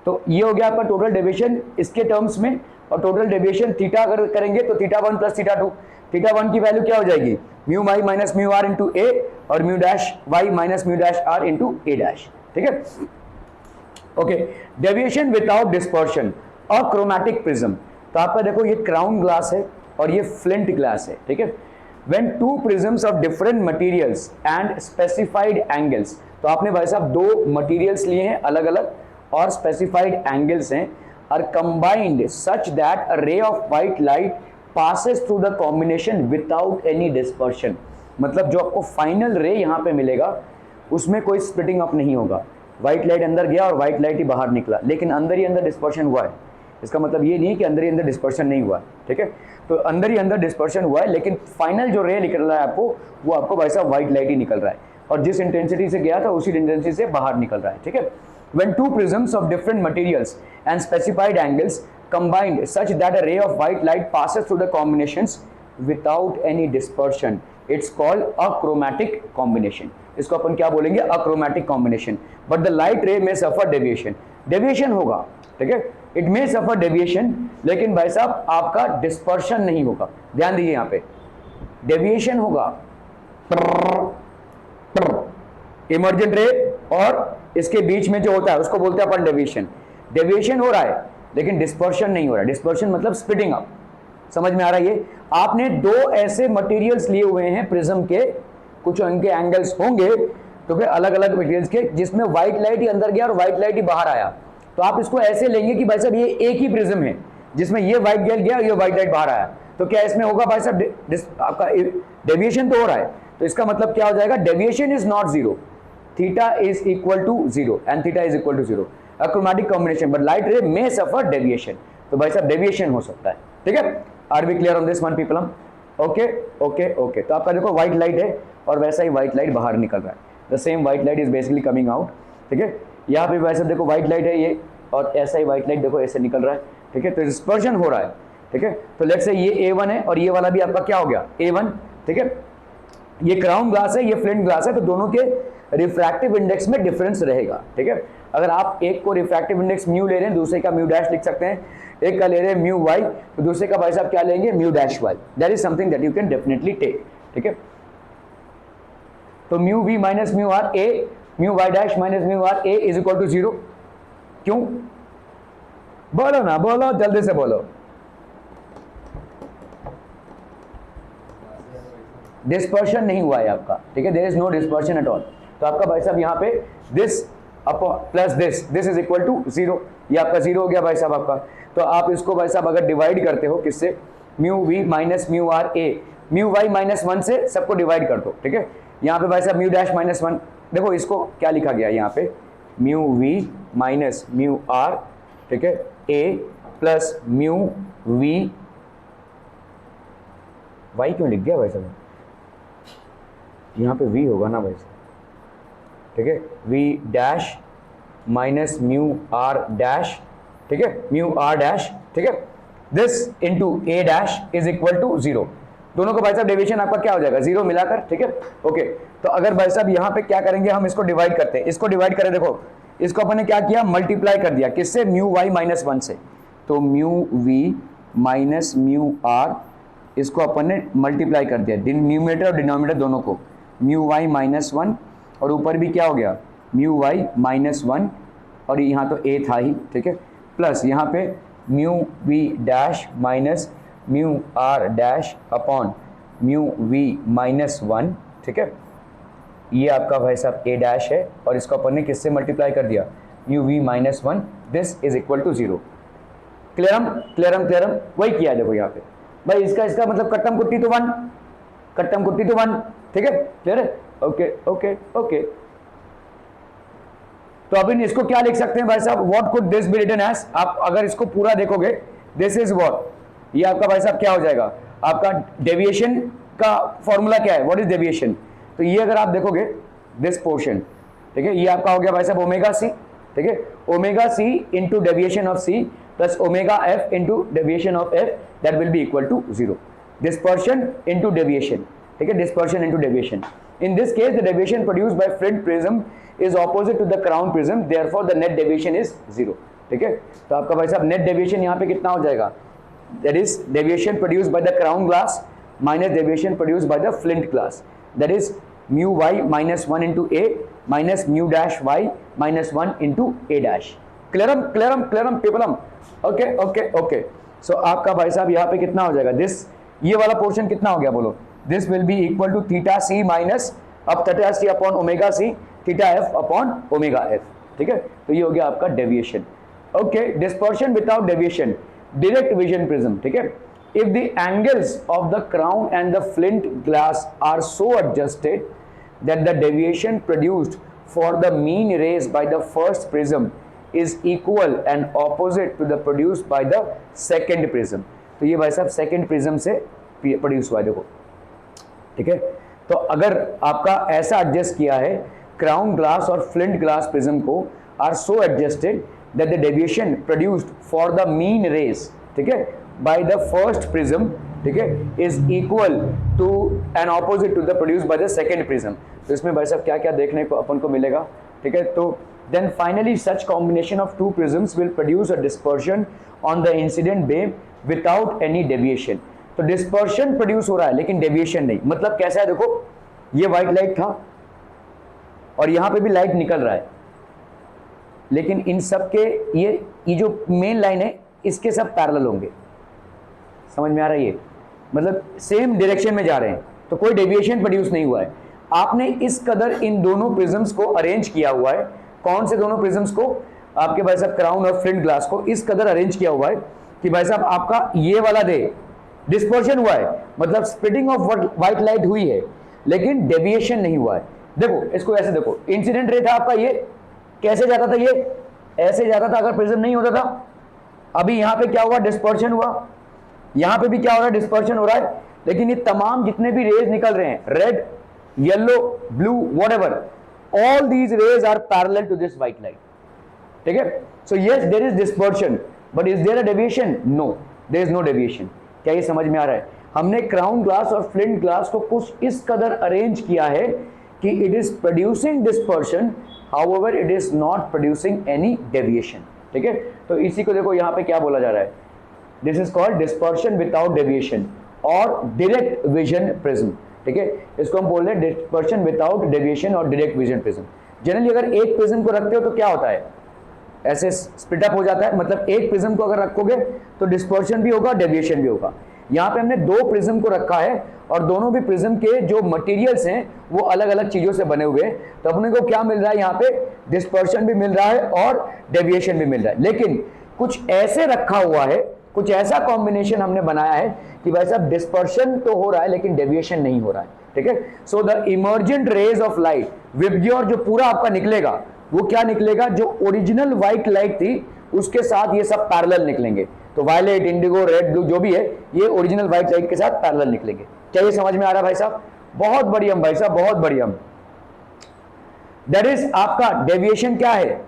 तो ये हो गया आपका टोटल डेविएशन इसके टर्म्स में, और टोटल डेविएशन थीटा अगर करेंगे तो theta one plus theta two. Theta one की वैल्यू क्या हो जाएगी, mu Y minus mu R into A और mu dash Y minus mu dash R into A dash, ठीक है। ओके, डेविएशन विदाउट डिस्पर्शन और क्रोमैटिक प्रिज्म। तो आपका देखो ये क्राउन ग्लास है और ये फ्लिंट ग्लास है, ठीक है। When two prisms of different materials and specified angles, तो तो आपने भाई साहब दो मटेरियल्स लिए हैं अलग अलग और स्पेसिफाइड एंगल्स हैं, are combined such that a ray of white light passes through the combination without any dispersion. मतलब जो आपको फाइनल रे यहाँ पे मिलेगा उसमें कोई स्प्लिटिंग अप नहीं होगा। व्हाइट लाइट अंदर गया और व्हाइट लाइट ही बाहर निकला, लेकिन अंदर ही अंदर डिस्पर्शन हुआ है। इसका मतलब ये नहीं है कि अंदर ही अंदर डिस्पर्शन नहीं हुआ, ठीक है। तो अंदर ही अंदर डिस्पर्शन हुआ है, लेकिन फाइनल जो रे निकल रहा है आपको, वो आपको भाई साहब व्हाइट लाइट ही निकल रहा है, और जिस इंटेंसिटी से गया था उसी इंटेंसिटी से बाहर निकल रहा है, ठीक है। When two prisms of different materials and specified angles combined such that a ray of white light passes through the combinations without any dispersion, it's called achromatic combination. इसको अपन क्या बोलेंगे? achromatic combination. But the light ray may suffer deviation. Deviation होगा, ठीक है, it may suffer deviation, लेकिन भाई साहब आपका dispersion नहीं होगा। ध्यान दीजिए यहाँ पे, deviation होगा, इमर्जेंट रे और इसके बीच में जो होता है उसको बोलते हैं अपन डेविएशन। डेविएशन हो रहा है लेकिन डिस्पर्शन नहीं हो रहा है। डिस्पर्शन मतलब स्प्लिटिंग अप। समझ में आ रहा है? ये आपने दो ऐसे मटेरियल्स लिए हुए हैं प्रिज्म के, कुछ उनके एंगल्स होंगे तो फिर अलग अलग मटेरियल्स के, जिसमें व्हाइट लाइट ही अंदर गया और व्हाइट लाइट ही बाहर आया। तो आप इसको ऐसे लेंगे कि भाई साहब ये एक ही प्रिज्म है जिसमें ये व्हाइट गया और ये व्हाइट लाइट बाहर आया। तो क्या इसमें होगा भाई साहब? आपका डेविएशन तो हो रहा है, तो इसका मतलब क्या हो जाएगा? Deviation is not zero, theta is equal to 0 and theta is equal to 0, achromatic combination, but light ray may suffer deviation। तो भाई साहब डेविएशन हो सकता है, ठीक है। Are we clear on this one people? Hmm okay okay okay. तो आपका देखो व्हाइट लाइट है और वैसा ही व्हाइट लाइट बाहर निकल रहा है, the same white light is basically coming out, ठीक है। यहाँ पे वैसे देखो व्हाइट लाइट है ये, और ऐसा ही व्हाइट लाइट देखो ऐसे निकल रहा है, ठीक है। तो डिस्पर्शन हो रहा है, ठीक है। तो लेट्स से ये A1 है और ये वाला भी आपका क्या हो गया? A1, ठीक है। ये क्राउन ग्लास है, ये फ्लिंट ग्लास है, तो दोनों के रिफ्रैक्टिव इंडेक्स में डिफरेंस रहेगा, ठीक है। अगर आप एक को रिफ्रैक्टिव इंडेक्स म्यू ले रहे हैं, दूसरे का म्यू डैश लिख सकते हैं, एक का ले रहे हैं म्यू वाई, तो दूसरे का भाई साहब क्या लेंगे? Mu dash y. That is something that you can definitely take, ठीक है। तो mu we minus mu R A, mu y dash minus mu are a is equal to 0। क्यों? बोलो ना, बोलो, जल्दी से बोलो। डिस्पर्शन नहीं हुआ है आपका, ठीक है। There is no dispersion at all. तो आपका भाई साहब यहाँ पे this plus this is equal to 0, ये आपका 0 हो गया भाई साहब आपका। तो आप इसको भाई साहब अगर डिवाइड करते हो किससे? Mu we minus mu R A, mu Y minus 1 से सबको डिवाइड कर दो, ठीक है। यहाँ पे भाई साहब म्यू डैश माइनस 1, देखो इसको क्या लिखा गया यहाँ पे? Mu we minus mu r, ठीक है, a plus mu v y. क्यों लिख गया भाई साहब? यहाँ पे v होगा ना भाई साहब, ठीक है, v dash minus mu are dash, ठीक है, म्यू आर डैश, ठीक है, this into a dash is equal to 0। दोनों को भाई साहब डेविएशन आपका क्या हो जाएगा? 0 मिलाकर, ठीक है, ओके। तो अगर भाई साहब यहाँ पे क्या करेंगे, हम इसको डिवाइड करते हैं, इसको डिवाइड करें, देखो इसको अपन ने क्या किया? मल्टीप्लाई कर दिया, किससे? म्यू वाई माइनस 1 से। तो mu we minus mu r, इसको अपन ने मल्टीप्लाई कर दिया, न्यूमरेटर और डिनोमिनेटर दोनों को, म्यू वाई माइनस 1, और ऊपर भी क्या हो गया? म्यू वाई माइनस 1, और यहाँ तो a था ही, ठीक है, प्लस यहाँ पे mu we dash minus mu are dash upon mu we minus 1, ठीक है। ये आपका भाई साहब a डैश है, और इसको अपन ने किससे मल्टीप्लाई कर दिया? Mu we minus 1, this is equal to 0। क्लियरम क्लियरम क्लियरम, वही किया है देखो यहाँ पे भाई। इसका मतलब कट्टम कुट्टी तो 1, कट्टम कुट्टी तो 1, ठीक है, क्लियर है? Okay okay okay. तो अभी इसको क्या लिख सकते हैं भाई साहब? What could this be written as? आप अगर इसको पूरा देखोगे, दिस इज व्हाट, ये आपका भाई साहब क्या हो जाएगा? आपका डेविएशन का फॉर्मूला क्या है? What is deviation? तो ये अगर आप देखोगे दिस पोर्शन, ठीक है, ये आपका हो गया भाई साहब ओमेगा सी, ठीक है, omega C into deviation of C plus omega F into deviation of F, that will be equal to 0। Dispersion into deviation, ठीक है, dispersion into deviation. In this case the deviation produced by flint prism is opposite to the crown prism, therefore the net deviation is 0, ठीक है। तो आपका भाई साहब net deviation यहाँ पे कितना हो जाएगा? That is deviation produced by the crown glass minus deviation produced by the flint glass, that is mu Y minus 1 into A minus mu dash Y minus 1 into A dash. क्लियरम क्लियरम क्लियरम पीपलम, okay okay okay. So आपका भाई साहब यहाँ पे कितना हो जाएगा? दिस, ये वाला पोर्शन कितना हो गया बोलो? This will be equal to theta C minus, अब theta C upon omega C, theta F upon omega F, ठीक है। तो ये हो गया आपका deviation. Okay, dispersion without deviation, direct vision prism, ठीक है। If the angles of the crown and the flint glass are so adjusted that the deviation produced for the mean rays by the first prism is equal and opposite to the produced by the second prism। तो ये भाई साहब second prism से produce हुआ है, देखो, ठीक है। तो अगर आपका ऐसा एडजस्ट किया है क्राउन ग्लास और फ्लिंट ग्लास प्रिज्म को, are so adjusted that the deviation produced for the mean rays, ठीक है, बाय द फर्स्ट प्रिज्म, ठीक है, is equal to and opposite to the produced by the second prism. तो इसमें भाई साहब क्या क्या देखने को अपन को मिलेगा, ठीक है। तो then finally such combination of two prisms will produce a dispersion on the incident beam without any deviation. तो डिस्पर्शन प्रोड्यूस हो रहा है लेकिन डेविएशन नहीं। मतलब कैसा है, देखो, ये व्हाइट लाइट था और यहां पे भी लाइट निकल रहा है, लेकिन इन सब के ये जो मेन लाइन है इसके सब पैरेलल होंगे। समझ में आ रहा है ये? मतलब सेम डायरेक्शन में जा रहे हैं, तो कोई डेविएशन प्रोड्यूस नहीं हुआ है। आपने इस कदर इन दोनों प्रिज्म्स को अरेंज किया हुआ है। कौन से दोनों प्रिज्म्स को? आपके भाई साहब क्राउन और फ्लिंट ग्लास को इस कदर अरेंज किया हुआ है कि भाई साहब आपका ये वाला दे डिस्पर्शन हुआ है, मतलब स्प्लिटिंग ऑफ व्हाइट लाइट हुई है लेकिन डेविएशन नहीं हुआ है। देखो इसको ऐसे देखो, इंसिडेंट रे था आपका, ये कैसे जाता था, ये ऐसे जाता था अगर प्रिज्म नहीं होता था। अभी यहां पे क्या हुआ, डिस्पर्शन हुआ, यहां पे भी क्या हो रहा है, डिस्पर्शन हो रहा है। लेकिन ये तमाम जितने भी रेज निकल रहे हैं, red, yellow, blue, whatever, all these rays are parallel to this white light, ठीक है। So yes there is dispersion, but is there a deviation? No, there is no deviation. क्या ये समझ में आ रहा है? हमने क्राउन ग्लास और फ्लिंट ग्लास को कुछ इस कदर अरेंज किया है कि it is producing dispersion, however it is not producing any deviation, ठीक है। तो इसी को देखो यहां पे क्या बोला जा रहा है, this is called dispersion without deviation और डायरेक्ट विजन प्रिज्म, ठीक है। इसको हम बोल रहे हैं डिस्पर्शन विदाउट डेविएशन और डायरेक्ट विजन प्रिज्म। जनरली अगर एक प्रिज्म को रखते हो तो क्या होता है, ऐसे स्प्लिट अप हो जाता है। मतलब एक प्रिज्म को अगर रखोगे तो डिस्पर्शन भी होगा, डेविएशन भी होगा। यहाँ पे हमने दो प्रिज्म को रखा है और दोनों भी प्रिज्म के जो मटेरियल्स हैं वो अलग अलग चीजों से बने हुए हैं। तो अपने को क्या मिल रहा है, यहाँ पे डिस्पर्शन भी मिल रहा है और डेविएशन भी मिल रहा है। लेकिन कुछ ऐसे रखा हुआ है, कुछ ऐसा कॉम्बिनेशन हमने बनाया है कि भाई साहब डिस्पर्शन तो हो रहा है लेकिन डेविएशन नहीं हो रहा है, ठीक है। So the emergent rays of light, VIBGYOR जो पूरा आपका निकलेगा वो क्या निकलेगा, जो ओरिजिनल व्हाइट लाइट थी उसके साथ ये सब पैरेलल निकलेंगे। तो वायलेट, इंडिगो, रेड, ब्लू जो भी है ये ओरिजिनल व्हाइट लाइट के साथ पैरेलल निकलेंगे। क्या ये समझ में आ रहा है भाई साहब? बहुत बढ़िया भाई साहब, बहुत बढ़िया। दैट इज आपका डेविएशन क्या है,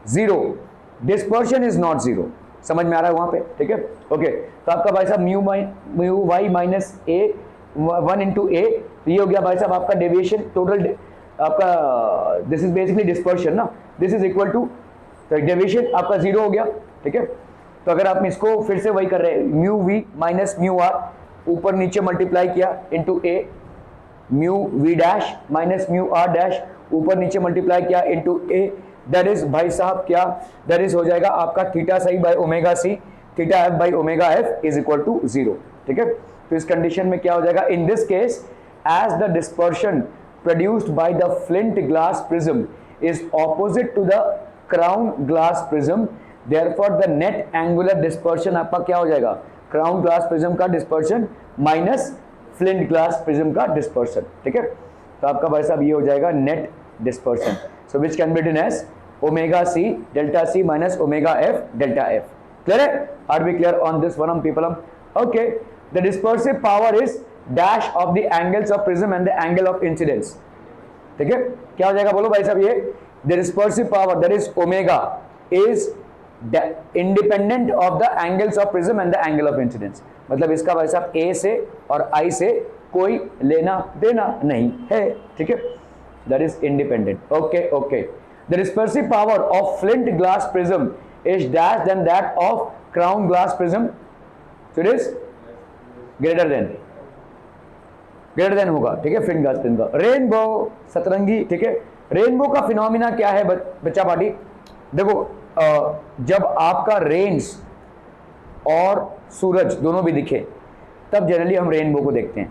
zero, dispersion is not zero. समझ में आ रहा है वहां पे, ठीक है। ओके, तो आपका भाई साहब mu Y minus A 1 into A, तो ये हो गया भाई साहब आपका डेविएशन टोटल आपका, दिस इज बेसिकली डिस्पर्शन ना, दिस इज इक्वल टू, तो डेविएशन आपका जीरो हो गया, ठीक है। तो अगर आप इसको फिर से वही कर रहे हैं, mu we minus mu R, ऊपर नीचे मल्टीप्लाई किया into A, mu we dash minus mu are dash, ऊपर नीचे मल्टीप्लाई किया इंटू ए, दैट इज भाई साहब क्या, दैट इज हो जाएगा आपका थीटा सही by omega C, theta F by omega F is equal to zero, ठीक है। तो इस कंडीशन में क्या हो जाएगा, in this case as the dispersion produced by the flint glass prism is opposite to the crown glass prism, therefore the net angular dispersion आपका क्या हो जाएगा, crown glass prism का dispersion minus flint glass prism का dispersion, ठीक है। तो आपका भाई साहब ये हो जाएगा net dispersion, so which can be written as omega c delta c minus omega f delta f. Clear है? Are we clear on this one, people? Okay, the dispersive power is dash of the angles of prism and the angle of incidence, ठीक है। क्या हो जाएगा बोलो भाई साहब, ये the dispersive power that is omega is independent of the angles of prism and the angle of incidence। मतलब इसका भाई साहब A से और I से कोई लेना देना नहीं है, ठीक है, that is independent। okay, okay, the dispersive power of flint glass prism is dash than that of crown glass prism, so it is greater than होगा, ठीक है, फ्लिंट ग्लास प्रिज्म का। रेनबो, सतरंगी, ठीक है। रेनबो का फिनोमिना क्या है बच्चा पार्टी? देखो जब आपका रेन्स और सूरज दोनों भी दिखे तब जनरली हम रेनबो को देखते हैं,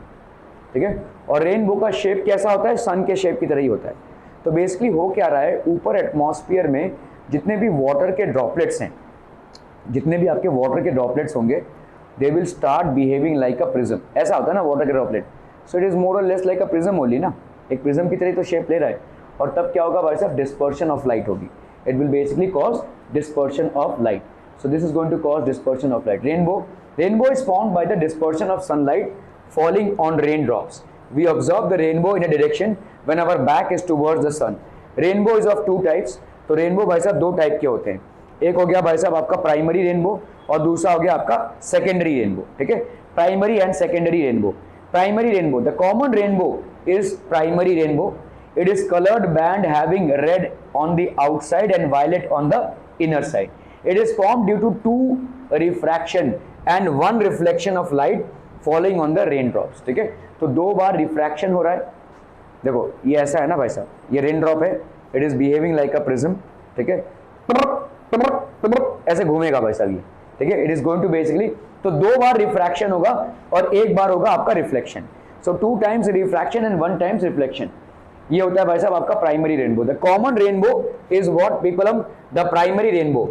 ठीक है। और रेनबो का शेप कैसा होता है, सन के शेप की तरह ही होता है। तो बेसिकली हो क्या रहा है, ऊपर एटमॉस्फेयर में जितने भी वाटर के ड्रॉपलेट्स हैं, जितने भी आपके वाटर के ड्रॉपलेट्स होंगे, they will start behaving like a prism. ऐसा होता है ना वाटर के droplet, so it is more or less like a prism only ना, एक प्रिज्म की तरह तो शेप ले रहा है। और तब क्या होगा भाई साहब, डिस्पर्शन ऑफ लाइट होगी, it will basically cause dispersion of light. So this is going to cause dispersion of light. Rainbow is formed by the dispersion of sunlight falling on raindrops. We observe the rainbow in a direction when our back is towards the sun. Rainbow is of two types. तो rainbow भाई साहब दो type के होते हैं, एक हो गया भाई साहब आपका प्राइमरी रेनबो और दूसरा हो गया आपका सेकेंडरी रेनबो। ठीक है, primary and secondary rainbow. Primary rainbow, the common rainbow is primary rainbow. It is colored band having red on the outside and violet on the inner side. It is formed due to two refraction and one reflection of light falling on the raindrops. ठीक है, तो दो बार refraction हो रहा है। देखो ये ऐसा है ना भाई साहब, ये रेन ड्रॉप है, it is behaving like a prism. ठीक है, ऐसे घूमेगा भाई साहब ये। ठीक है, it is going to basically, तो दो बार रिफ्रैक्शन होगा और एक बार होगा आपका reflection. So 2 times refraction and 1 times reflection. ये होता है भाई साहब आपका primary rainbow. The common rainbow is what people, the primary rainbow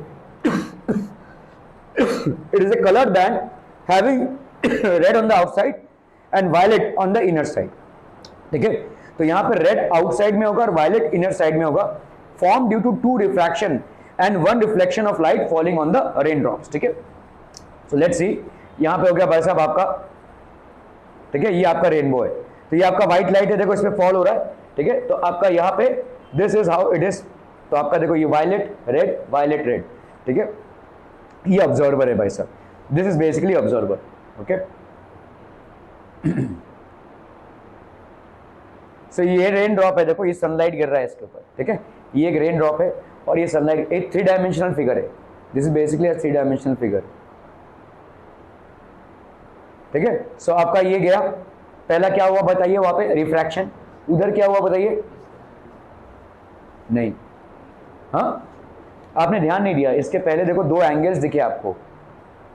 it is a colored band having red on the outside and violet on the inner side. ठीक है, तो यहां पे रेड आउटसाइड में होगा और वायलेट इनर साइड में होगा, form due to 2 refraction and 1 reflection of light falling on the rain drops. ठीक है, सो लेट्स सी, यहां पे हो गया भाई साहब आपका, ठीक है, ये आपका रेनबो है, तो ये आपका व्हाइट लाइट है, देखो इसमें फॉल हो रहा है। ठीक है, तो आपका यहां पे this is how it is, तो आपका देखो ये वायलेट रेड वायलेट रेड। ठीक है, ये ऑब्जर्वर है भाई साहब, this is basically observer. Okay, so ये रेन ड्रॉप है, देखो ये सनलाइट गिर रहा है इसके ऊपर। ठीक है, ये एक रेन ड्रॉप है और ये सनलाइट, एक 3 डायमेंशनल फिगर है, this is basically a 3 dimensional figure. ठीक है, सो आपका ये गया, पहला क्या हुआ बताइए, वहां पे रिफ्रैक्शन, उधर क्या हुआ बताइए, नहीं, हाँ आपने ध्यान नहीं दिया, इसके पहले देखो 2 एंगल्स दिखे आपको,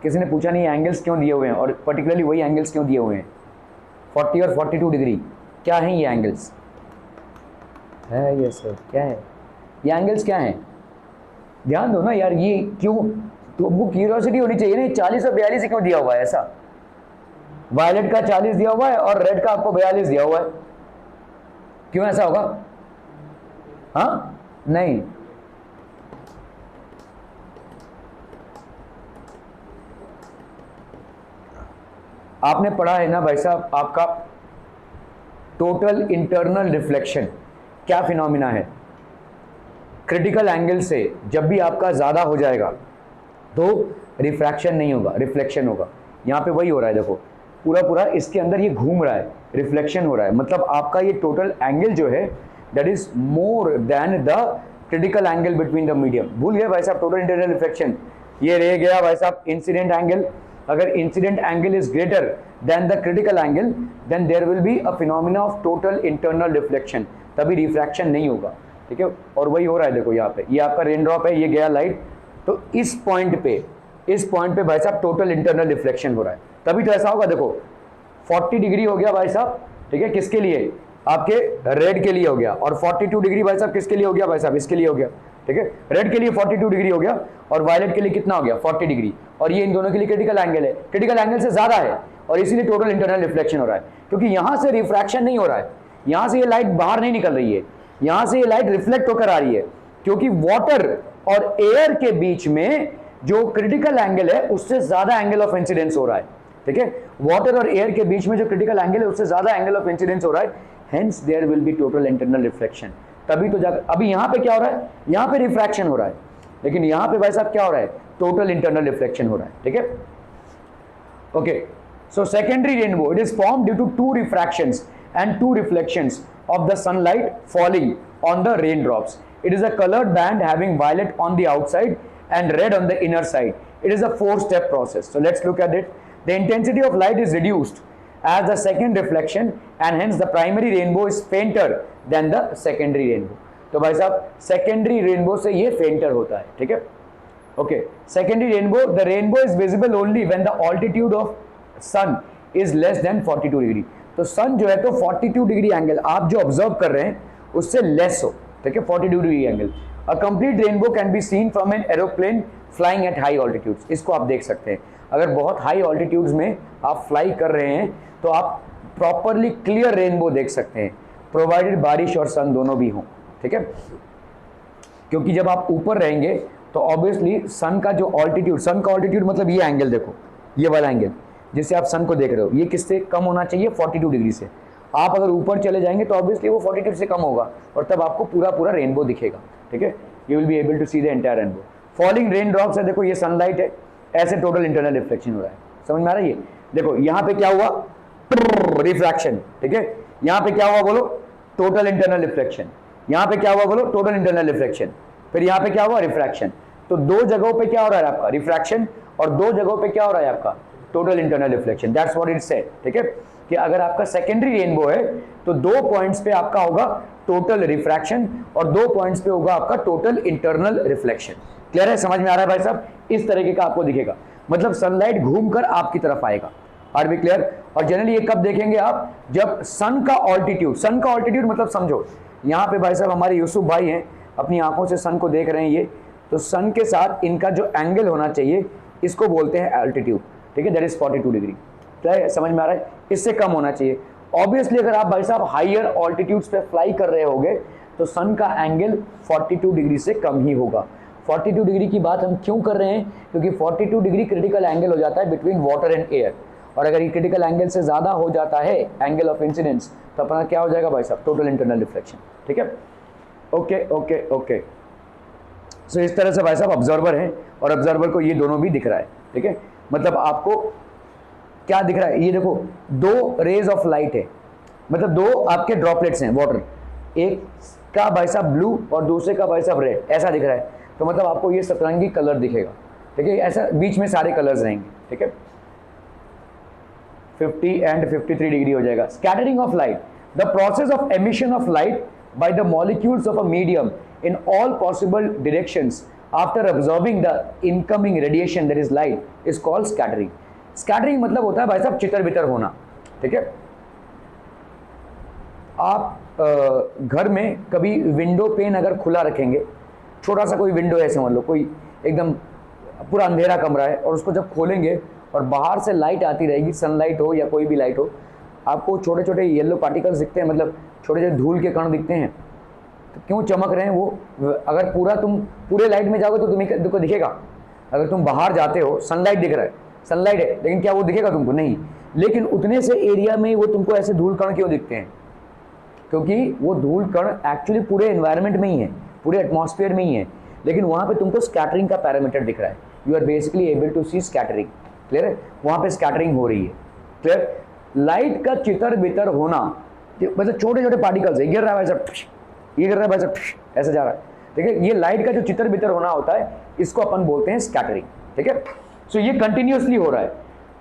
किसी ने पूछा नहीं एंगल्स क्यों दिए हुए हैं, और पर्टिकुलरली वही एंगल्स क्यों दिए हुए हैं, 40 और 42 डिग्री, क्या हैं ये एंगल्स? है ये सर, क्या है ये एंगल्स, क्या हैं? ध्यान दो ना यार, ये क्यों, तो वो क्यूरियोसिटी होनी चाहिए ना, 40 और 42 क्यों दिया हुआ है ऐसा? वायलेट का 40 दिया हुआ है और रेड का आपको 42 दिया हुआ है, क्यों ऐसा होगा? हाँ नहीं, आपने पढ़ा है ना भाई साहब आपका टोटल इंटरनल रिफ्लेक्शन क्या फिनोमिना है? क्रिटिकल एंगल से जब भी आपका ज़्यादा हो जाएगा तो रिफ्रैक्शन नहीं होगा, रिफ्लेक्शन होगा। यहाँ पे वही हो रहा है, देखो पूरा पूरा इसके अंदर ये घूम रहा है, रिफ्लेक्शन हो रहा है, मतलब आपका ये टोटल एंगल जो है that is more than the critical angle between the medium. भूल गए भाई साहब टोटल इंटरनल रिफ्लेक्शन, ये रह गया भाई साहब इंसिडेंट एंगल। अगर incident angle is greater than the critical angle then there will be a phenomena of total internal reflection, तभी रिफ्रैक्शन नहीं होगा। ठीक है, और वही हो रहा है, देखो यहाँ पे ये आपका रेन ड्रॉप है, ये गया लाइट, तो इस पॉइंट पे भाई साहब टोटल इंटरनल रिफ्लेक्शन हो रहा है, तभी तो ऐसा होगा। देखो 40 डिग्री हो गया भाई साहब, ठीक है, किसके लिए? आपके रेड के लिए हो गया, और 42 डिग्री भाई साहब किसके लिए हो गया? भाई साहब इसके लिए हो गया। ठीक है, रेड के लिए 42 डिग्री हो गया और वायलेट के लिए कितना हो गया? 40 डिग्री, और ये इन दोनों के लिए क्रिटिकल एंगल है, क्रिटिकल एंगल से ज्यादा है और इसीलिए टोटल इंटरनल रिफ्लेक्शन हो रहा है, क्योंकि यहां से रिफ्रैक्शन नहीं हो रहा है, यहां से ये लाइट बाहर नहीं निकल रही है, यहां से ये लाइट रिफ्लेक्ट होकर आ रही है, क्योंकि वाटर और एयर के बीच में जो क्रिटिकल एंगल है उससे ज्यादा एंगल ऑफ इंसिडेंस हो रहा है। ठीक है, वाटर और एयर के बीच में जो क्रिटिकल एंगल है उससे ज्यादा एंगल ऑफ इंसिडेंस हो रहा है, hence there will be total internal reflection. तभी तो जाकर, अभी यहां पे क्या हो रहा है? यहां पे रिफ्रैक्शन हो रहा है, लेकिन यहां पे भाई साहब क्या हो रहा है? टोटल इंटरनल रिफ्लेक्शन हो रहा है। ठीक है, okay, so secondary rainbow it is form due to 2 refractions and 2 reflections of the sunlight falling on the rain drops. It is a colored band having violet on the outside and red on the inner side. It is a 4-step process. So let's look at it. The intensity of light is reduced as the second reflection and hence the primary rainbow is fainter than the secondary rainbow. तो भाई साहब secondary rainbow से ये fainter होता है। ठीक है, okay, secondary rainbow, the rainbow is visible only when the altitude of sun is less than 42 degree. तो sun जो है तो 42 डिग्री एंगल आप जो ऑब्जर्व कर रहे हैं उससे लेस हो, ठीक है, 42 degree angle. A complete rainbow can be seen from an aeroplane flying at high altitudes. इसको आप देख सकते हैं, अगर बहुत हाई ऑल्टीट्यूड्स में आप फ्लाई कर रहे हैं तो आप प्रॉपरली क्लियर रेनबो देख सकते हैं, प्रोवाइडेड बारिश और सन दोनों भी हों, ठीक है। क्योंकि जब आप ऊपर रहेंगे तो ऑब्वियसली सन का जो ऑल्टीट्यूड, सन का ऑल्टीट्यूड मतलब ये एंगल देखो, ये वाला एंगल जिससे आप सन को देख रहे हो, ये किससे कम होना चाहिए, 42 डिग्री से। आप अगर ऊपर चले जाएंगे तो ऑब्वियसली वो 42 से कम होगा और तब आपको पूरा पूरा रेनबो दिखेगा, ठीक है। You will be able to see the entire rainbow. Falling rain drops है, देखो ये सनलाइट है, ऐसे टोटल इंटरनल रिफ्लेक्शन हो रहा है, समझ में आ रहा है। ये देखो यहाँ पे क्या हुआ, रिफ्रैक्शन, ठीक है। यहाँ पे क्या हुआ बोलो, टोटल इंटरनल रिफ्लेक्शन। यहाँ पे क्या हुआ बोलो, टोटल इंटरनल रिफ्लेक्शन। फिर यहाँ पे क्या हुआ, रिफ्रैक्शन। तो दो जगहों पे क्या हो रहा है आपका, रिफ्रैक्शन, और दो जगहों पे क्या हो रहा है आपका, total internal reflection. That's what it said, ठीक है, कि अगर आपका सेकेंडरी रेनबो है तो 2 पॉइंट्स पे आपका होगा टोटल रिफ्रैक्शन और 2 पॉइंट्स पे होगा आपका टोटल इंटरनल रिफ्लेक्शन। क्लियर है, समझ में आ रहा है भाई साहब। इस तरीके का आपको दिखेगा, मतलब सनलाइट घूमकर आपकी तरफ आएगा। Are B clear. और जनरली ये कब देखेंगे आप, जब सन का ऑल्टीट्यूड, सन का ऑल्टीट्यूड मतलब समझो यहाँ पे भाई साहब हमारे यूसुफ भाई हैं, अपनी आंखों से सन को देख रहे हैं, ये तो सन के साथ इनका जो एंगल होना चाहिए इसको बोलते हैं एल्टीट्यूड, ठीक है, दैट इज 42 डिग्री। क्या है, समझ में आ रहा है, इससे कम होना चाहिए। ऑब्वियसली अगर आप भाई साहब हाइयर ऑल्टीट्यूड्स पे फ्लाई कर रहे होगे तो सन का एंगल 42 डिग्री से कम ही होगा। 42 डिग्री की बात हम क्यों कर रहे हैं, क्योंकि 42 डिग्री क्रिटिकल एंगल हो जाता है बिटवीन वाटर एंड एयर, और अगर ये क्रिटिकल एंगल से ज्यादा हो जाता है एंगल ऑफ इंसिडेंस तो अपना क्या हो जाएगा भाई साहब, टोटल इंटरनल रिफ्लेक्शन, ठीक है। ओके ओके ओके, सो इस तरह से भाई साहब ऑब्जर्वर है और ऑब्जर्वर को ये दोनों भी दिख रहा है, ठीक है। मतलब आपको क्या दिख रहा है, ये देखो 2 रेज ऑफ लाइट है, मतलब 2 आपके ड्रॉपलेट्स हैं वाटर, एक का भाई साहब ब्लू और दूसरे का भाई साहब रेड, ऐसा दिख रहा है। तो मतलब आपको ये सतरंगी कलर दिखेगा, ठीक है, ऐसा बीच में सारे कलर्स रहेंगे, ठीक है। 50 एंड 53 डिग्री हो जाएगा। Scattering of light, the process of emission of light by the molecules of a medium in all possible directions after absorbing the incoming radiation that is light is called scattering. Scattering मतलब होता है भाई साहब चितर बितर होना, ठीक है। आप घर में कभी विंडो पेन अगर खुला रखेंगे, छोटा सा कोई विंडो है समझ लो, कोई एकदम पूरा अंधेरा कमरा है, और उसको जब खोलेंगे और बाहर से लाइट आती रहेगी, सनलाइट हो या कोई भी लाइट हो, आपको छोटे छोटे येलो पार्टिकल्स दिखते हैं, मतलब छोटे छोटे धूल के कण दिखते हैं। तो क्यों चमक रहे हैं वो, अगर तुम पूरे लाइट में जाओगे तो तुमको दिखेगा। अगर तुम बाहर जाते हो, सनलाइट दिख रहा है, सनलाइट है, लेकिन क्या वो दिखेगा तुमको, नहीं। लेकिन उतने से एरिया में वो तुमको ऐसे धूल कण क्यों दिखते हैं, क्योंकि वो धूल कण एक्चुअली पूरे एनवायरनमेंट में ही है, पूरे एटमॉस्फेयर में ही है, लेकिन वहां पे तुमको स्कैटरिंग का पैरामीटर दिख रहा है। You are basically able to see scattering, clear है, वहां पे स्कैटरिंग हो रही है, क्लियर। लाइट का चितर बितर होना, मतलब छोटे छोटे पार्टिकल्स है, गिर रहा है वैसे, ये कर रहा है भाई, ऐसे जा रहा है, ठीक है। ये लाइट का जो चितर बितर होना होता है इसको अपन बोलते हैं स्कैटरिंग, ठीक है। सो ये कंटिन्यूअसली हो रहा है।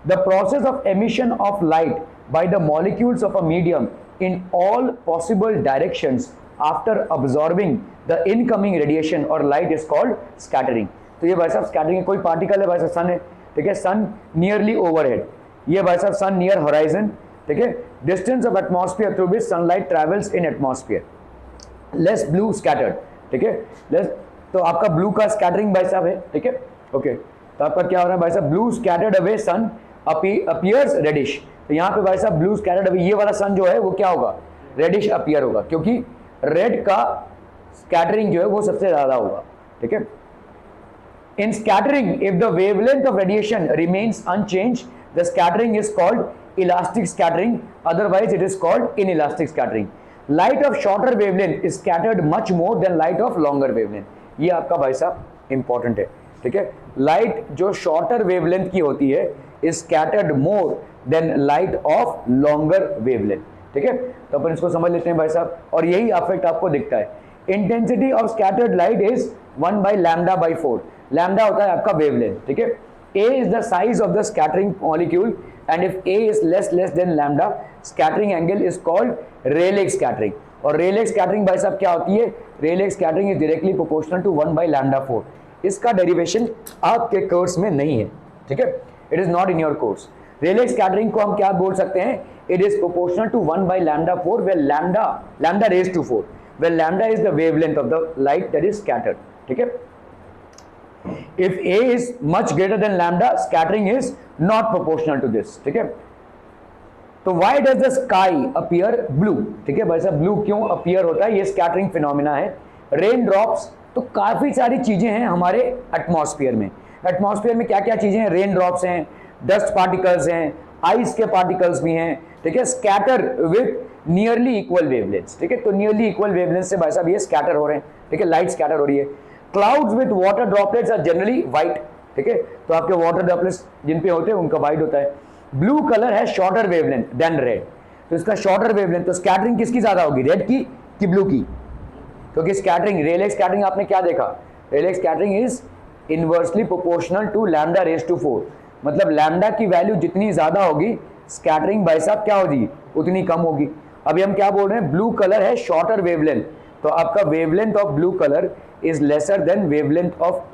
The process of emission of light by the molecules of a medium in all possible directions after absorbing the incoming radiation और लाइट इज कॉल्ड स्कैटरिंग। तो ये भाई साहब स्कैटरिंग, कोई पार्टिकल है भाई साहब, सन है, ठीक है, सन नियरली ओवरहेड, ये भाई साहब सन नियर होराइजन, ठीक है, distance of atmosphere through which sunlight travels in atmosphere, less blue scattered, ठीक है, लेस। तो आपका ब्लू का स्कैटरिंग भाई साहब है, ठीक है, ओके। तो आपका क्या हो रहा है भाई साहब, ब्लू स्कैटर्ड अवे सन अपीयर्स रेडिश। तो यहाँ पे भाई साहब ब्लू स्कैटर्ड अवे, ये वाला सन जो है वो क्या होगा, रेडिश अपीयर होगा, क्योंकि रेड का स्कैटरिंग जो है वो सबसे ज्यादा होगा, ठीक है। In scattering if the wavelength of radiation remains unchange the scattering is called elastic scattering, otherwise it is called inelastic scattering. Light of shorter wavelength is scattered much more than light of longer wavelength. ये आपका भाई साहब important है, ठीक है। Light जो shorter wavelength की होती है is scattered more than light of longer wavelength, ठीक है। तो अपन इसको समझ लेते हैं भाई साहब, और यही इफेक्ट आपको दिखता है। Intensity of scattered light is 1/λ/4। Lambda होता है आपका वेवलेंथ, ठीक है। A is the size of the scattering molecule, and if A is less than lambda, scattering angle is called Rayleigh scattering. और Rayleigh scattering भाई साहब क्या होती है, Rayleigh scattering is directly proportional to 1/λ/4। इसका डेरिवेशन आपके कोर्स में नहीं है, ठीक है, it is not in your course. Rayleigh scattering को हम क्या बोल सकते हैं, it is proportional to 1/λ/4 where lambda raised to 4। where lambda is the wavelength of the light that is scattered. ठीक है, if a is much greater than lambda, scattering is not proportional to this. ठीक है, तो why does the sky appear blue? ठीक है भाई साहब, blue क्यों अपीयर होता है? ये स्कैटरिंग फिनोमिना है। रेन ड्रॉप्स, तो काफी सारी चीजें हैं हमारे एटमॉस्फेयर में। एटमॉस्फेयर में क्या क्या चीजें हैं? रेन ड्रॉप्स हैं, डस्ट पार्टिकल्स हैं, आइस के पार्टिकल्स भी हैं। ठीक है, scatter with nearly equal wavelengths. ठीक है, तो नियरली इक्वल वेवलेंथ्स से भाई साहब ये स्कैटर हो रहे हैं। ठीक है, लाइट स्कैटर हो रही है। Clouds with water droplets are generally white. ठीक है, तो आपके वाटर ड्रॉपलेट्स जिन पे होते हैं उनका व्हाइट होता है। ब्लू कलर है शॉर्टर वेवलेंथ देन रेड, तो इसका शॉर्टर वेवलेंथ, तो स्कैटरिंग किसकी ज्यादा होगी, रेड की कि ब्लू की? क्योंकि स्कैटरिंग, रेलेक्स स्कैटरिंग आपने क्या देखा? Rayleigh's scattering is inversely proportional to lambda raise to 4, मतलब लैम्डा की वैल्यू जितनी ज्यादा होगी स्कैटरिंग भाई साहब क्या होगी, उतनी कम होगी। अभी हम क्या बोल रहे हैं? ब्लू कलर है शॉर्टर वेवलेंथ, तो आपका wavelength of blue colour is lesser than wavelength of,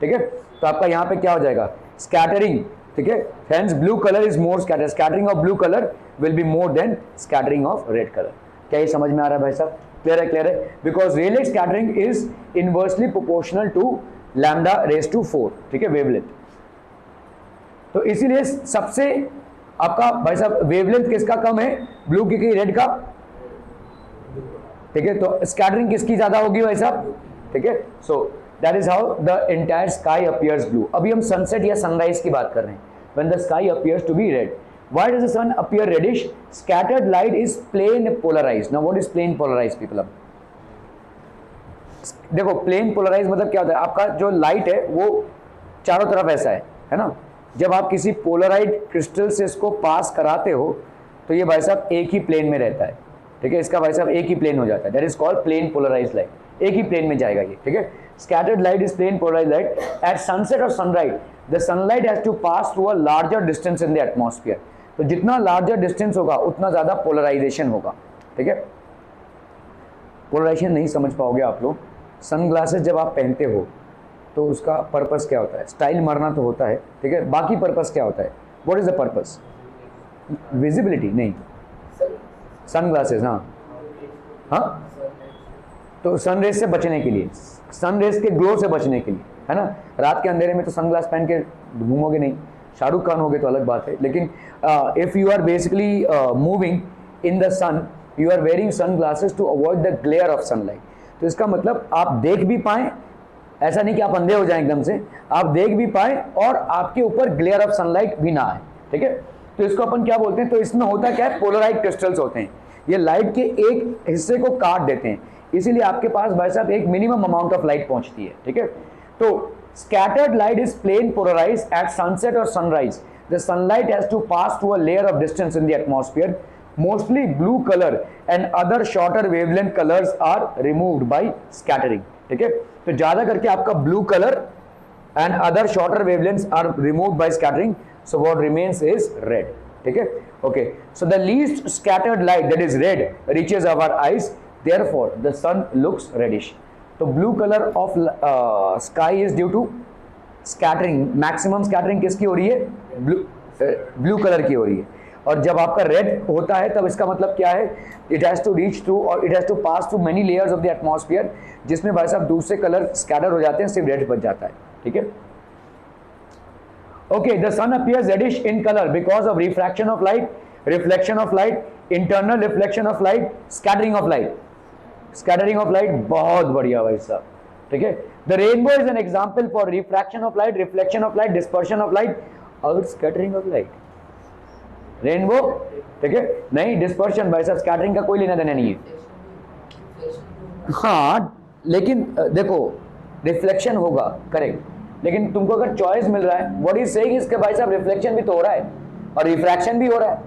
ठीक है, तो आपका यहां पे क्या हो जाएगा? स्कैटरिंग। ठीक है, hence blue colour is more scatter, scattering of blue colour will be more than scattering of red colour. क्या ये समझ में आ रहा है भाई साहब? क्लियर है? क्लियर है, because Rayleigh's scattering is inversely proportional to lambda raise to 4। ठीक है, वेवलेंथ, तो इसीलिए सबसे आपका भाई साहब वेवलेंथ किसका कम है? ब्लू की, रेड का। ठीक है, तो स्कैटरिंग किसकी ज्यादा होगी भाई साहब? ठीक है, सो that is how the entire sky appears blue. अभी हम सनसेट या सनराइज की बात कर रहे हैं। When the sky appears to be red, why does the sun appear reddish? Scattered light is plane polarised. Now what is plane polarised people? अब देखो, प्लेन पोलराइज मतलब क्या होता है? आपका जो लाइट है वो चारों तरफ ऐसा है ना? जब आप किसी पोलराइड क्रिस्टल से इसको पास कराते हो तो ये भाई साहब एक ही प्लेन में रहता है। ठीक है, इसका भाई साहब एक ही प्लेन हो जाता है, that is called plane polarised light, एक ही प्लेन में जाएगा ये। ठीक है, scattered light is plane polarised light. At sunset और sunrise the sunlight has to pass through a larger distance in the atmosphere, तो जितना लार्जर डिस्टेंस होगा उतना ज्यादा पोलराइजेशन होगा। ठीक है, पोलराइजेशन नहीं समझ पाओगे आप लोग। सनग्लासेस जब आप पहनते हो तो उसका पर्पस क्या होता है? स्टाइल मारना तो होता है, ठीक है, बाकी पर्पस क्या होता है? What is the purpose? Visibility नहीं, सनग्लासेस, हाँ, तो सनरेज से बचने के लिए, सनरेज के ग्लो से बचने के लिए, है ना? रात के अंधेरे में तो सनग्लास पहन के घूमोगे नहीं। शाहरुख खान हो गए तो अलग बात है, लेकिन if you are basically moving in the sun, you are wearing sunglasses to avoid the glare of sunlight. तो इसका मतलब आप देख भी पाएं, ऐसा नहीं कि आप अंधे हो जाएं एकदम से, आप देख भी पाएं और आपके ऊपर ग्लेयर ऑफ सनलाइट भी ना आए। ठीक है, तो इसको अपन क्या बोलते हैं? तो इसमें होता क्या है? पोलराइड क्रिस्टल्स होते हैं, ये लाइट के एक हिस्से को काट देते हैं, इसीलिए आपके पास भाई साहब एक मिनिमम अमाउंट ऑफ लाइट पहुंचती है। ठीक है, तो scattered light is plane polarised at sunset और sunrise. The sunlight has to pass through a layer of distance in the atmosphere. Mostly blue colour and other shorter wavelength colours are removed by scattering. ठीक है, तो ज्यादा करके आपका blue colour and other shorter wavelengths are removed by scattering, so what remains is red. ठीक है, okay, so the least scattered light that is red reaches our eyes, therefore the sun looks reddish। तो blue colour of sky is due to scattering. Maximum scattering किसकी हो रही है? Blue colour की हो रही है। और जब आपका रेड होता है तब इसका मतलब क्या है? It has to reach through और it has to pass through many layers of the atmosphere, जिसमें भाई साहब दूसरे कलर स्कैटर हो जाते हैं, सिर्फ रेड बच जाता है। ठीक है, okay, the sun appears reddish in colour because of refraction of light, reflection of light, internal reflection of light, scattering of light. Scattering of light बहुत बढ़िया भाई साहब। ठीक है, the rainbow is an example for refraction of light, reflection of light, dispersion of light और scattering of light. Rainbow, ठीक है, नहीं डिस्पर्शन भाई साहब, स्कैटरिंग का कोई लेना देना नहीं है। हाँ, लेकिन देखो रिफ्लेक्शन होगा, करेक्ट, लेकिन तुमको अगर चॉइस मिल रहा है, व्हाट इज सेइंग इसके भाई साहब रिफ्लेक्शन भी तो हो रहा है और रिफ्रैक्शन भी हो रहा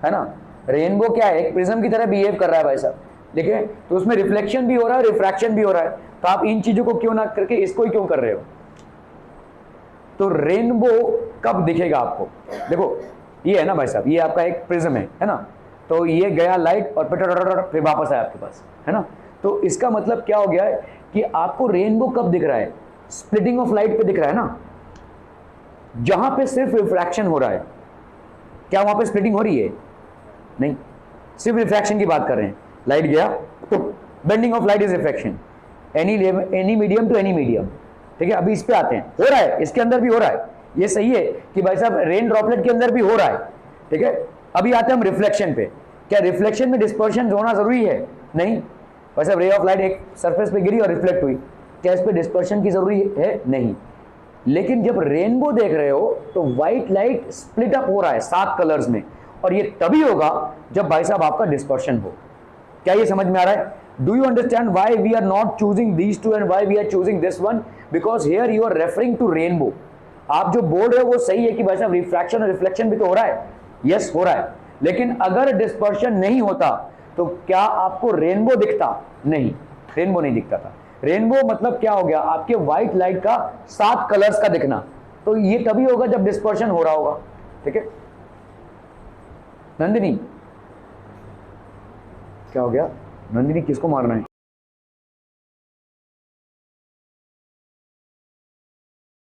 है ना? रेनबो क्या है? एक प्रिज्म की तरह बिहेव कर रहा है भाई साहब, देखिए, तो उसमें रिफ्लेक्शन भी हो रहा है, रिफ्रैक्शन भी हो रहा है, तो आप इन चीजों को क्यों ना करके इसको ही क्यों कर रहे हो? तो रेनबो कब दिखेगा आपको? देखो ये है ना भाई साहब, ये आपका एक प्रिज्म है ना? तो ये गया लाइट और फिर वापस आया आपके पास, है ना? तो इसका मतलब क्या हो गया है कि आपको रेनबो कब दिख रहा है? स्प्लिटिंग ऑफ लाइट पे दिख रहा है ना, जहां पे सिर्फ रिफ्रैक्शन हो रहा है। क्या वहां पे स्प्लिटिंग हो रही है? नहीं, सिर्फ रिफ्रैक्शन की बात कर रहे हैं। लाइट गया तो bending of light is reflection, any medium to any medium. ठीक है, अभी इस पे आते हैं, हो रहा है, इसके अंदर भी हो रहा है, ये सही है कि भाई साहब रेन ड्रॉपलेट के अंदर भी हो रहा है। ठीक है, अभी आते हैं हम रिफ्लेक्शन पे। क्या रिफ्लेक्शन में डिस्पर्शन होना जरूरी है? नहीं। भाई साहब रे ऑफ लाइट एक सरफेस पे गिरी और रिफ्लेक्ट हुई, क्या इस पे डिस्पर्शन की जरूरी है? नहीं। लेकिन जब रेनबो देख रहे हो तो व्हाइट लाइट स्प्लिट अप हो रहा है 7 कलर्स में, और ये तभी होगा जब भाई साहब आपका डिस्पर्शन हो। क्या ये समझ में आ रहा है? Do you understand why we are not choosing these two and why we are choosing this one? Because here you are referring to rainbow. आप जो बोल रहे हो वो सही है कि भाई साहब रिफ्रैक्शन और रिफ्लेक्शन भी तो हो रहा है, यस हो रहा है, लेकिन अगर डिस्पर्शन नहीं होता तो क्या आपको रेनबो दिखता? नहीं, रेनबो नहीं दिखता था। रेनबो मतलब क्या हो गया? आपके व्हाइट लाइट का 7 कलर्स का दिखना, तो ये तभी होगा जब डिस्पर्शन हो रहा होगा। ठीक है, नंदिनी क्या हो गया? नंदिनी किसको मारना है?